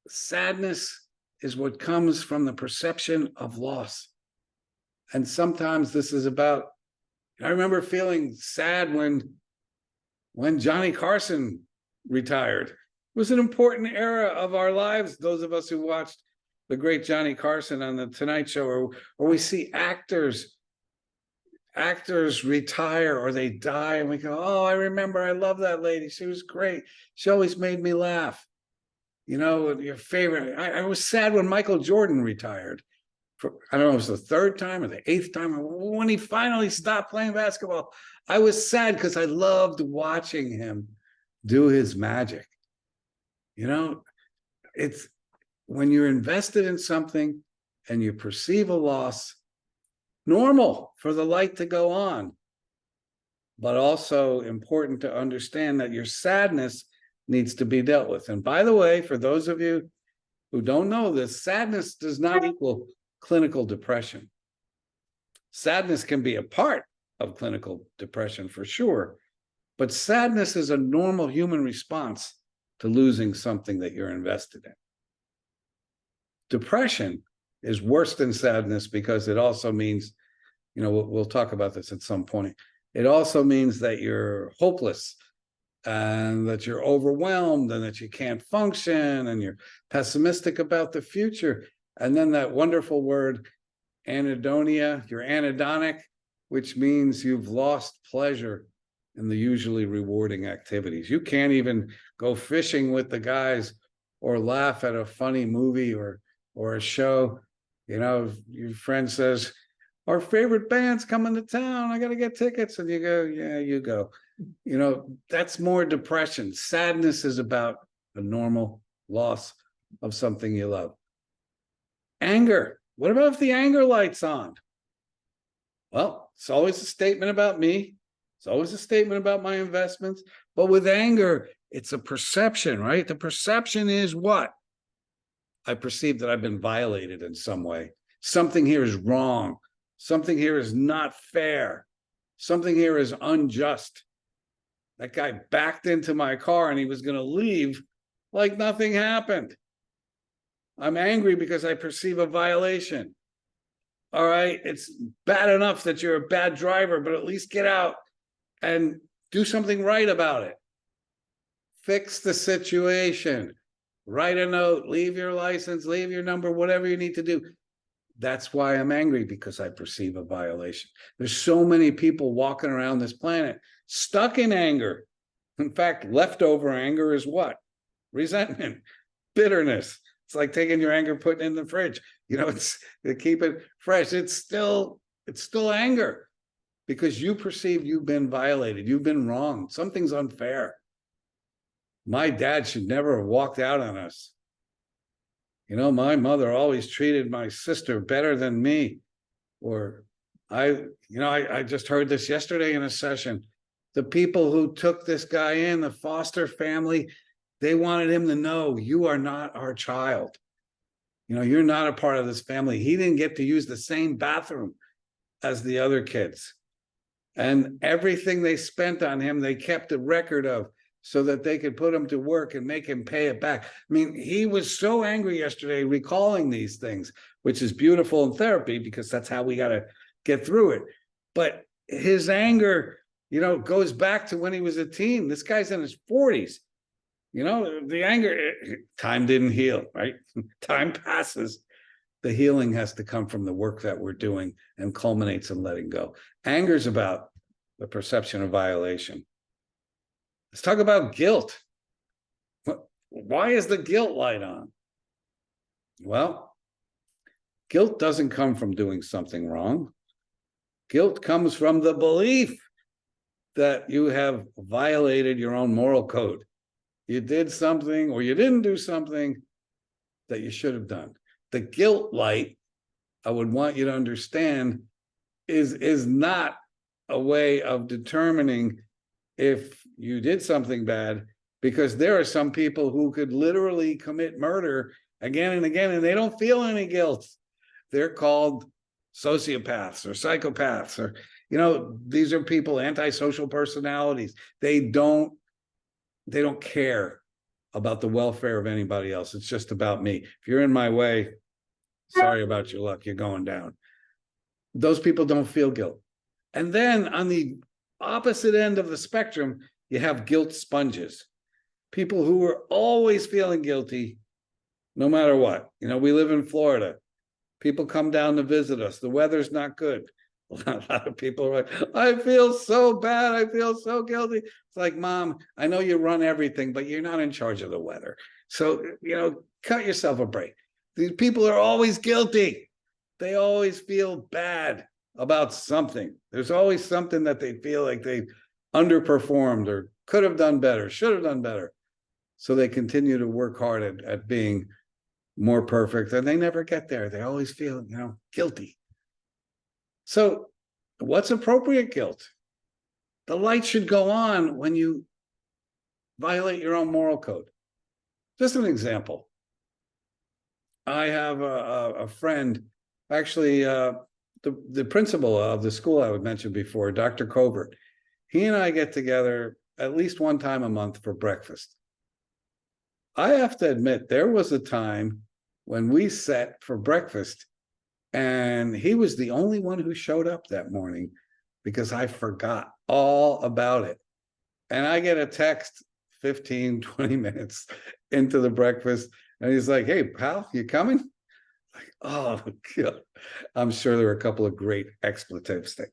Sadness is what comes from the perception of loss. And sometimes this is about, I remember feeling sad when Johnny Carson retired. It was an important era of our lives, those of us who watched the great Johnny Carson on the Tonight Show, or we see actors retire or they die, and we go, oh, I remember, I love that lady. She was great. She always made me laugh. You know, your favorite. I was sad when Michael Jordan retired. I don't know if it was the third time or the eighth time, when he finally stopped playing basketball. I was sad because I loved watching him do his magic. You know, it's when you're invested in something and you perceive a loss, normal for the light to go on, but also important to understand that your sadness needs to be dealt with. And by the way, for those of you who don't know this, sadness does not equal clinical depression. Sadness can be a part of clinical depression for sure, but sadness is a normal human response to losing something that you're invested in. Depression is worse than sadness because it also means, you know, we'll talk about this at some point. It also means that you're hopeless and that you're overwhelmed and that you can't function and you're pessimistic about the future. And then that wonderful word, anhedonia, you're anhedonic, which means you've lost pleasure in the usually rewarding activities. You can't even go fishing with the guys or laugh at a funny movie or a show. You know, your friend says, our favorite band's coming to town, I got to get tickets. And you go, yeah, you go. You know, that's more depression. Sadness is about a normal loss of something you love. Anger. What about if the anger light's on? Well, it's always a statement about me. It's always a statement about my investments. But with anger, it's a perception, right? The perception is what? I perceive that I've been violated in some way. Something here is wrong. Something here is not fair. Something here is unjust. That guy backed into my car and he was going to leave like nothing happened. I'm angry because I perceive a violation. All right, it's bad enough that you're a bad driver, but at least get out and do something right about it. Fix the situation. Write a note, leave your license, leave your number, whatever you need to do. That's why I'm angry, because I perceive a violation. There's so many people walking around this planet stuck in anger. In fact, leftover anger is what? Resentment, bitterness. It's like taking your anger, putting it in the fridge. You know, it's to keep it fresh. It's still anger because you perceive you've been violated. You've been wrong. Something's unfair. My dad should never have walked out on us. You know, my mother always treated my sister better than me. Or I just heard this yesterday in a session. The people who took this guy in, the foster family, they wanted him to know, you are not our child. You know, you're not a part of this family. He didn't get to use the same bathroom as the other kids. And everything they spent on him, they kept a record of. so that they could put him to work and make him pay it back. I mean, he was so angry yesterday recalling these things, which is beautiful in therapy because that's how we got to get through it. But his anger, goes back to when he was a teen. This guy's in his 40s. The anger, time didn't heal, right? Time passes. The healing has to come from the work that we're doing and culminates in letting go. Anger is about the perception of violation. Let's talk about guilt. Why is the guilt light on? Well, guilt doesn't come from doing something wrong. Guilt comes from the belief that you have violated your own moral code. You did something or you didn't do something that you should have done. The guilt light, I would want you to understand, is not a way of determining if you did something bad, because there are some people who could literally commit murder again and again, and they don't feel any guilt. They're called sociopaths or psychopaths, or, these are people, antisocial personalities. They don't care about the welfare of anybody else. It's just about me. If you're in my way, sorry about your luck, you're going down. Those people don't feel guilt. And then on the opposite end of the spectrum, you have guilt sponges. People who are always feeling guilty, no matter what. We live in Florida. People come down to visit us. The weather's not good. A lot of people are like, I feel so bad. I feel so guilty. It's like, Mom, I know you run everything, but you're not in charge of the weather. So, cut yourself a break. These people are always guilty. They always feel bad about something. There's always something that they feel like they underperformed or could have done better, should have done better. So they continue to work hard at being more perfect, and they never get there. They always feel, guilty. So what's appropriate guilt? The light should go on when you violate your own moral code. Just an example. I have a friend, actually, the principal of the school I would mention before, Dr. Covert. He and I get together at least one time a month for breakfast. I have to admit, there was a time when we sat for breakfast and he was the only one who showed up that morning because I forgot all about it. And I get a text 15, 20 minutes into the breakfast, and he's like, hey, pal, you coming? Like, oh, God. I'm sure there were a couple of great expletives that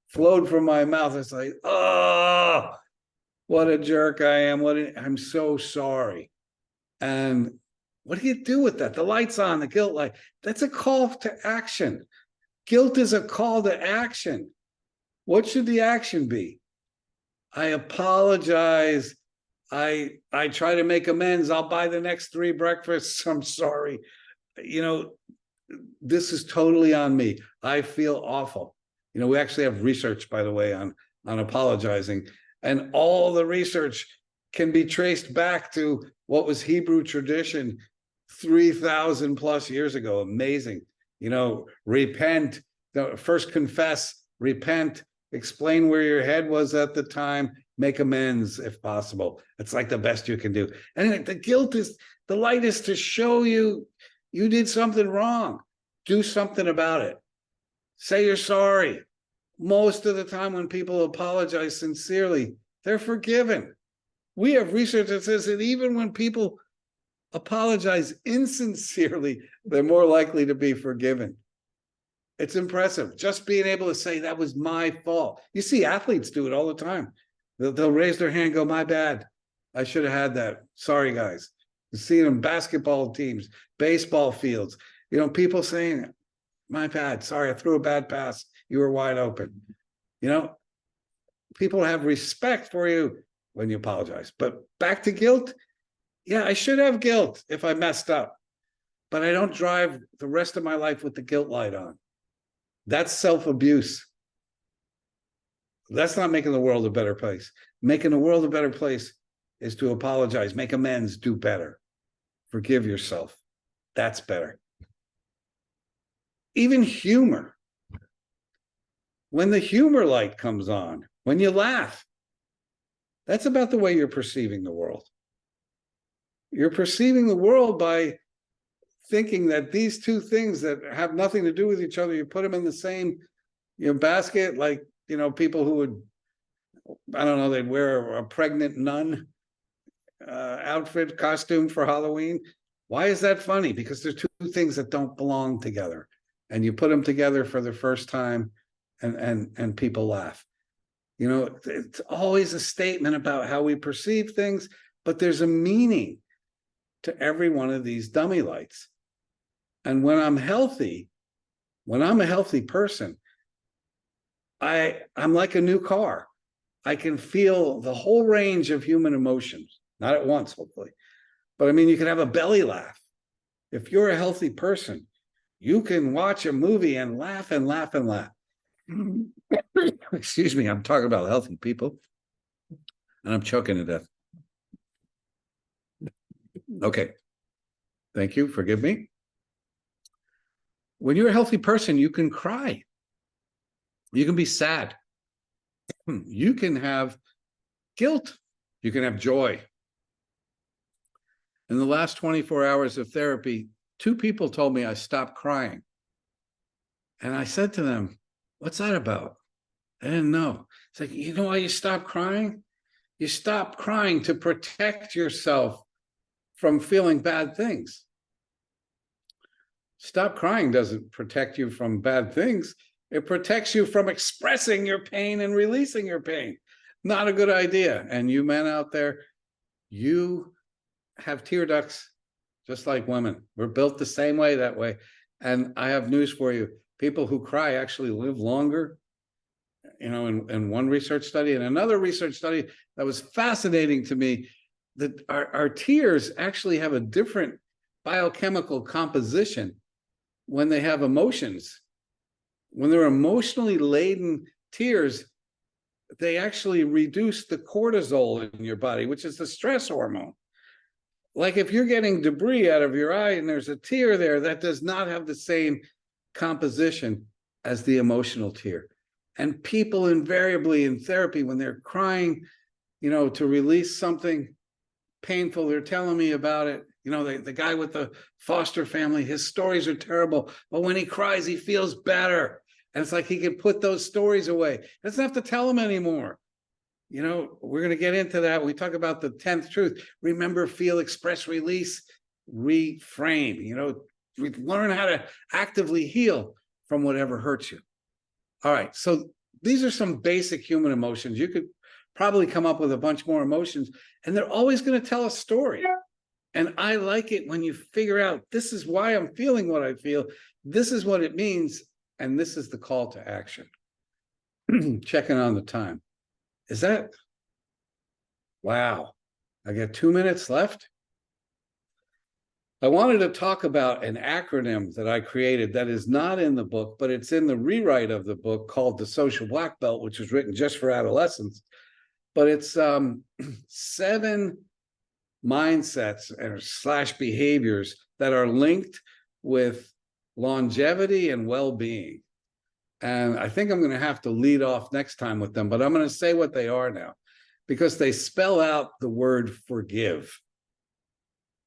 flowed from my mouth. It's like, oh, what a jerk I am. I'm so sorry. And what do you do with that? The light's on, the guilt light. That's a call to action. Guilt is a call to action. What should the action be? I apologize. I try to make amends. I'll buy the next 3 breakfasts. I'm sorry. This is totally on me. I feel awful. We actually have research, by the way, on apologizing. And all the research can be traced back to what was Hebrew tradition 3,000 plus years ago. Amazing. Repent, first confess, repent, explain where your head was at the time, make amends if possible. It's like the best you can do. And the light is to show you did something wrong. Do something about it. Say you're sorry. Most of the time when people apologize sincerely, they're forgiven. We have research that says that even when people apologize insincerely, they're more likely to be forgiven. It's impressive. Just being able to say that was my fault. You see athletes do it all the time. They'll raise their hand, go, my bad. I should have had that. Sorry, guys. You see it in basketball teams, baseball fields. People saying, my bad. Sorry, I threw a bad pass. You were wide open. People have respect for you when you apologize. But back to guilt. Yeah, I should have guilt if I messed up, but I don't drive the rest of my life with the guilt light on. That's self-abuse. That's not making the world a better place. Making the world a better place is to apologize, make amends, do better. Forgive yourself. That's better. Even humor. When the humor light comes on, when you laugh, That's about the way you're perceiving the world. You're perceiving the world by thinking that these two things that have nothing to do with each other, you put them in the same, basket, like, people who would, I don't know, they'd wear a pregnant nun outfit costume for Halloween. Why is that funny? Because they're two things that don't belong together, and you put them together for the first time, and people laugh. It's always a statement about how we perceive things, but there's a meaning to every one of these dummy lights. And when I'm a healthy person, I'm like a new car. I can feel the whole range of human emotions, not at once, hopefully. But I mean, you can have a belly laugh. If you're a healthy person, you can watch a movie and laugh and laugh and laugh. Excuse me, I'm talking about healthy people, and I'm choking to death. Okay. Thank you. Forgive me. When you're a healthy person, you can cry. You can be sad. You can have guilt. You can have joy. In the last 24 hours of therapy, 2 people told me I stopped crying. And I said to them, "What's that about?" I didn't know. It's like, you know why you stop crying? You stop crying to protect yourself from feeling bad things. Stop crying doesn't protect you from bad things. It protects you from expressing your pain and releasing your pain. Not a good idea. And you men out there, you have tear ducts just like women. We're built the same way that way. And I have news for you. People who cry actually live longer. In one research study, and another research study that was fascinating to me, that our tears actually have a different biochemical composition when they have emotions. When they're emotionally laden tears, they actually reduce the cortisol in your body, which is the stress hormone. Like if you're getting debris out of your eye and there's a tear there, that does not have the same composition as the emotional tear. And people invariably in therapy, when they're crying, to release something painful, they're telling me about it. The guy with the foster family, his stories are terrible, but when he cries, he feels better. And it's like he can put those stories away. He doesn't have to tell them anymore. We're going to get into that. We talk about the 10th truth. Remember, feel, express, release, reframe. We learn how to actively heal from whatever hurts you. All right, so these are some basic human emotions. You could probably come up with a bunch more emotions, and they're always going to tell a story. And I like it when you figure out, this is why I'm feeling what I feel, this is what it means, and this is the call to action. Checking on the time. Is that? Wow, I got 2 minutes left. I wanted to talk about an acronym that I created that is not in the book, but it's in the rewrite of the book, called the Social Black Belt, which was written just for adolescents. But it's 7 mindsets / behaviors that are linked with longevity and well-being. And I think I'm going to have to lead off next time with them, but I'm going to say what they are now, because they spell out the word forgive.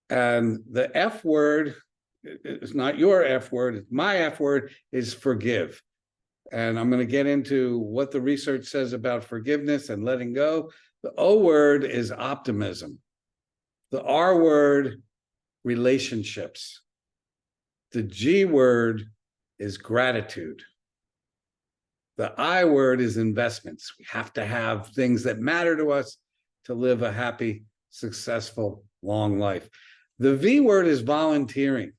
And the F word is not your F word, it's my F word, is forgive. And I'm going to get into what the research says about forgiveness and letting go. The O word is optimism. The R word, relationships. The G word is gratitude. The I word is investments. We have to have things that matter to us to live a happy, successful, long life. The V word is volunteering,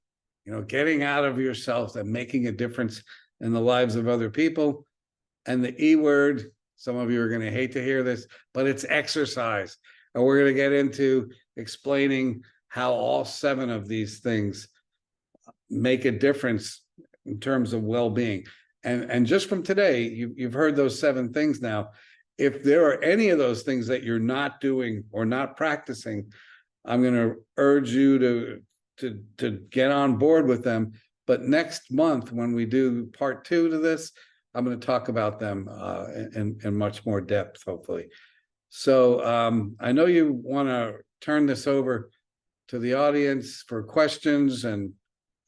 getting out of yourself and making a difference in the lives of other people. And the E word, some of you are going to hate to hear this, but it's exercise. And we're going to get into explaining how all 7 of these things make a difference in terms of well-being. And just from today, you've heard those 7 things now. If there are any of those things that you're not doing or not practicing, I'm going to urge you to get on board with them. But next month, when we do part 2 to this, I'm going to talk about them in much more depth, hopefully. So I know you want to turn this over to the audience for questions, and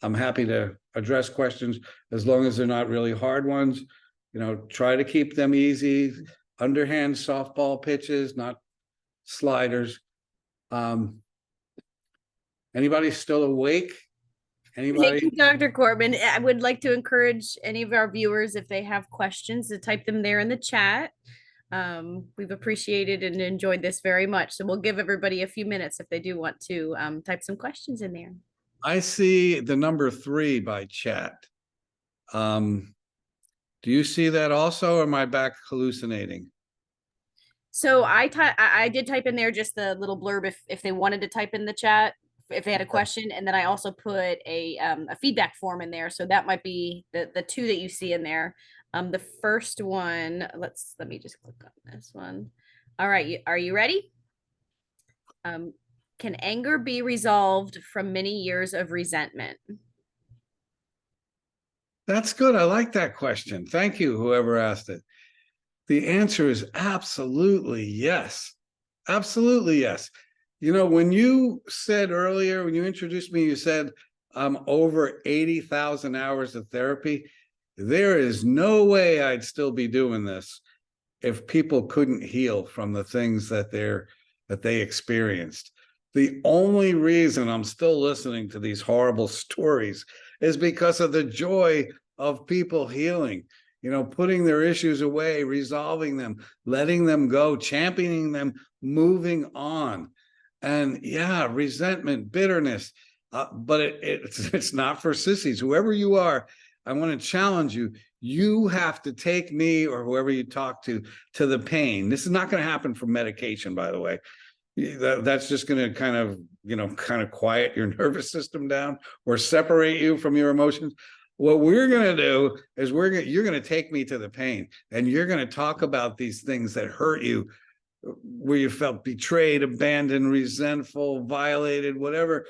I'm happy to address questions as long as they're not really hard ones. Try to keep them easy, underhand softball pitches, not sliders. Anybody still awake? Thank Anybody? you, Dr. Cortman. I would like to encourage any of our viewers, if they have questions, to type them there in the chat. We've appreciated and enjoyed this very much. So we'll give everybody a few minutes if they do want to type some questions in there. I see the number 3 by chat. Do you see that also, or am I back hallucinating? So I did type in there just the little blurb if they wanted to type in the chat if they had a question, and then I also put a feedback form in there. So that might be the two that you see in there. The first one, let me just click on this one. All right, are you ready? Can anger be resolved from many years of resentment? That's good. I like that question. Thank you, whoever asked it. The answer is absolutely yes. Absolutely yes. When you said earlier, when you introduced me, you said I'm over 80,000 hours of therapy. There is no way I'd still be doing this if people couldn't heal from the things that they experienced. The only reason I'm still listening to these horrible stories is because of the joy of people healing, putting their issues away, resolving them, letting them go, championing them, moving on. And yeah, resentment, bitterness, but it's not for sissies. Whoever you are, I want to challenge you. You have to take me or whoever you talk to the pain. This is not going to happen from medication, by the way. That's just going to kind of quiet your nervous system down or separate you from your emotions. What we're going to do is you're going to take me to the pain, and you're going to talk about these things that hurt you, where you felt betrayed, abandoned, resentful, violated, whatever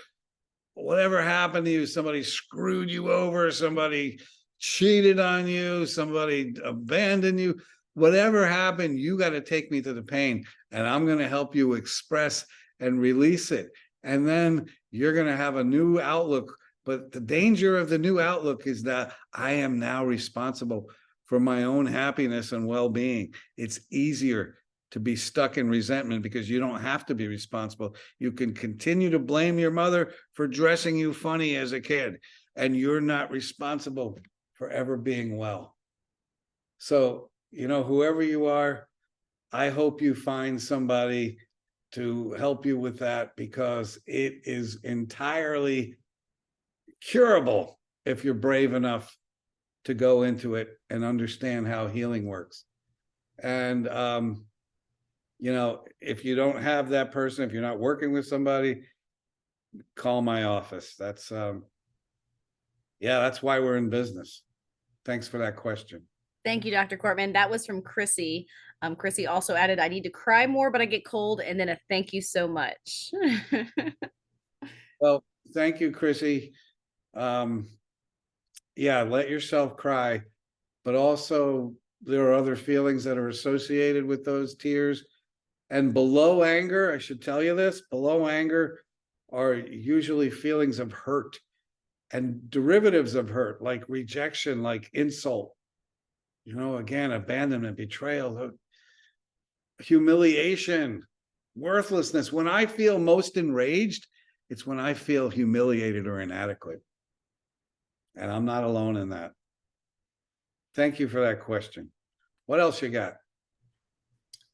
happened to you. Somebody screwed you over, somebody cheated on you, somebody abandoned you. Whatever happened, you got to take me to the pain, and I'm going to help you express and release it. And then you're going to have a new outlook. But the danger of the new outlook is that I am now responsible for my own happiness and well-being. It's easier to be stuck in resentment because you don't have to be responsible. You can continue to blame your mother for dressing you funny as a kid, and you're not responsible for ever being well. So, whoever you are, I hope you find somebody to help you with that, because it is entirely curable if you're brave enough to go into it and understand how healing works. And if you don't have that person, if you're not working with somebody, call my office. That's why we're in business. Thanks for that question. Thank you, Dr. Cortman. That was from Chrissy. Chrissy also added, I need to cry more, but I get cold. And then a thank you so much. Well, thank you, Chrissy. Let yourself cry, but also there are other feelings that are associated with those tears. And below anger, I should tell you this, below anger are usually feelings of hurt and derivatives of hurt, like rejection, like insult, again, abandonment, betrayal, humiliation, worthlessness. When I feel most enraged, it's when I feel humiliated or inadequate. And I'm not alone in that. Thank you for that question. What else you got?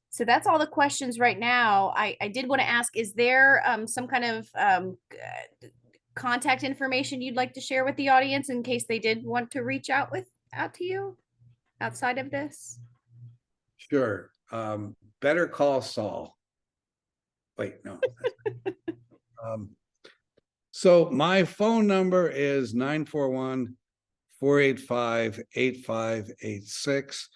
So that's all the questions right now. I did want to ask, is there some kind of contact information you'd like to share with the audience in case they did want to reach out to you outside of this? Sure. Better call Saul. Wait, no. So my phone number is 941-485-8586.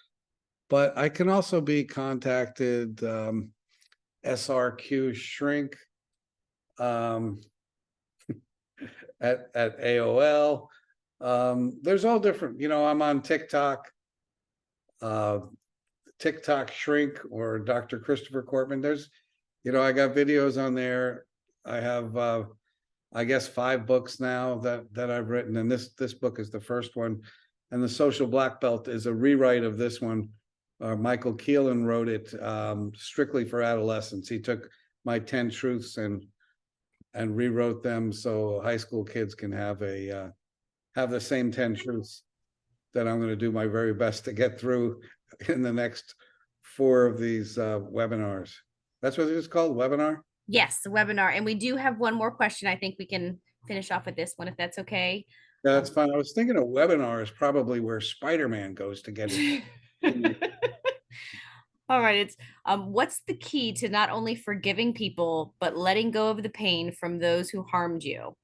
But I can also be contacted, SRQ Shrink, at AOL. There's all different, I'm on TikTok. TikTok Shrink or Dr. Christopher Cortman. I got videos on there. I have, I guess, 5 books now that I've written, and this book is the first one. And the Social Black Belt is a rewrite of this one. Michael Keelan wrote it strictly for adolescents. He took my 10 truths and rewrote them so high school kids can have the same 10 truths that I'm going to do my very best to get through in the next 4 of these webinars. That's what it's called, webinar? Yes, the webinar. And we do have one more question. I think we can finish off with this one if that's okay. Yeah, that's fine. I was thinking a webinar is probably where Spider-Man goes to get it. All right. It's what's the key to not only forgiving people, but letting go of the pain from those who harmed you,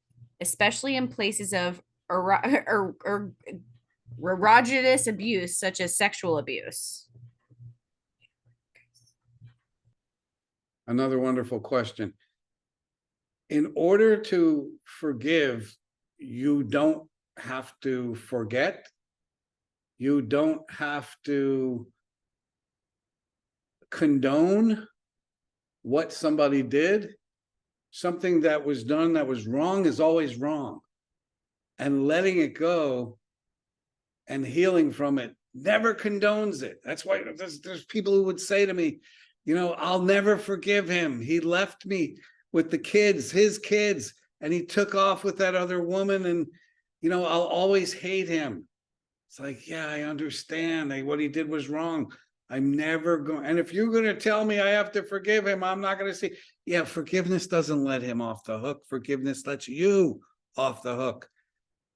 especially in places of erogenous abuse, such as sexual abuse? Another wonderful question. In order to forgive, you don't have to forget. You don't have to condone what somebody did. Something that was done that was wrong is always wrong. And letting it go and healing from it never condones it. That's why there's people who would say to me, I'll never forgive him. He left me with the kids, his kids, and he took off with that other woman, and I'll always hate him. It's like, yeah, I understand. What he did was wrong. I'm never going. And if you're going to tell me I have to forgive him, I'm not going to say, yeah, forgiveness doesn't let him off the hook. Forgiveness lets you off the hook.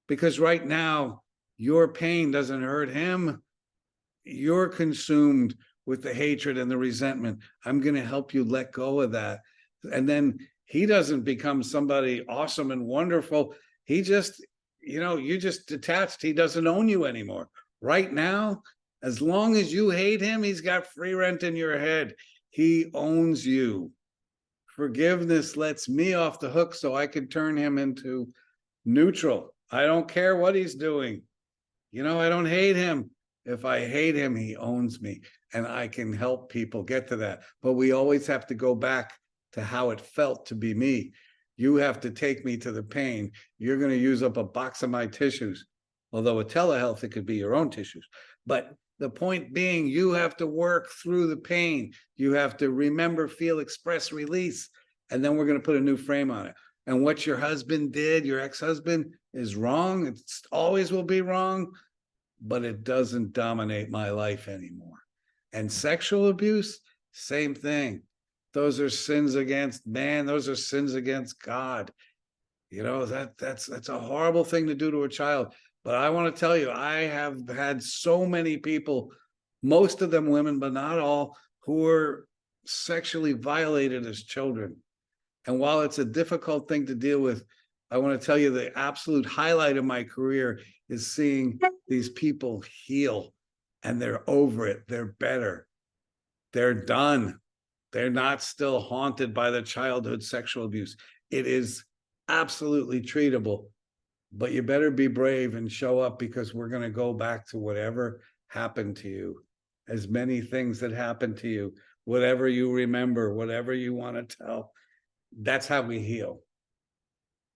Because right now, your pain doesn't hurt him. You're consumed with the hatred and the resentment. I'm going to help you let go of that. And then he doesn't become somebody awesome and wonderful. He just, you just detached. He doesn't own you anymore. Right now, as long as you hate him, he's got free rent in your head. He owns you. Forgiveness lets me off the hook so I can turn him into neutral. I don't care what he's doing. I don't hate him. If I hate him, he owns me, and I can help people get to that. But we always have to go back to how it felt to be me. You have to take me to the pain. You're going to use up a box of my tissues. Although with telehealth, it could be your own tissues. But the point being, you have to work through the pain. You have to remember, feel, express, release. And then we're going to put a new frame on it. And what your husband did, your ex-husband, is wrong. It always will be wrong, but it doesn't dominate my life anymore. And sexual abuse, same thing. Those are sins against man. Those are sins against God. That's a horrible thing to do to a child. But I want to tell you, I have had so many people, most of them women, but not all, who were sexually violated as children. And while it's a difficult thing to deal with, I want to tell you the absolute highlight of my career is seeing these people heal, and they're over it. They're better. They're done. They're not still haunted by the childhood sexual abuse. It is absolutely treatable, but you better be brave and show up, because we're going to go back to whatever happened to you, as many things that happened to you, whatever you remember, whatever you want to tell. That's how we heal.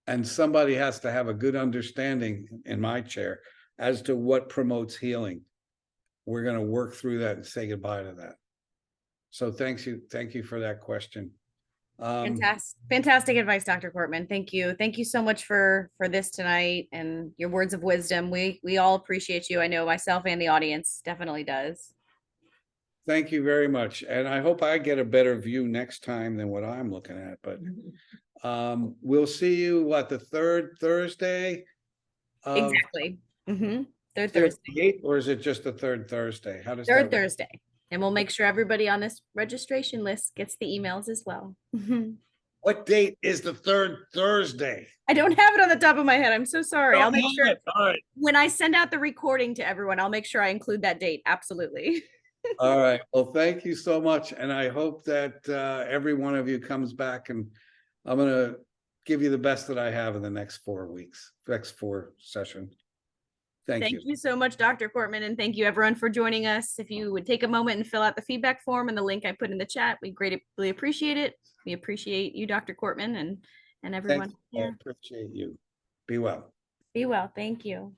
And somebody has to have a good understanding in my chair as to what promotes healing. We're going to work through that and say goodbye to that. So thank you for that question. Fantastic advice, Dr. Cortman. Thank you so much for this tonight and your words of wisdom. We all appreciate you. I know myself and the audience definitely does. Thank you very much. And I hope I get a better view next time than what I'm looking at. But we'll see you, the third Thursday? Exactly. Third Thursday. Or is it just the third Thursday? How does Third that Thursday. And we'll make sure everybody on this registration list gets the emails as well. What date is the third Thursday? I don't have it on the top of my head. I'm so sorry. I'll make sure all right. When I send out the recording to everyone, I'll make sure I include that date. Absolutely. All right. Well, thank you so much. And I hope that every one of you comes back, and I'm going to give you the best that I have in the next 4 weeks, next 4 sessions. Thank Thank you. you so much, Dr. Cortman, and thank you everyone for joining us. If you would take a moment and fill out the feedback form and the link I put in the chat, we greatly appreciate it. We appreciate you, Dr. Cortman, and Thank everyone. you. I Yeah, appreciate you. Be well. be well. Thank you.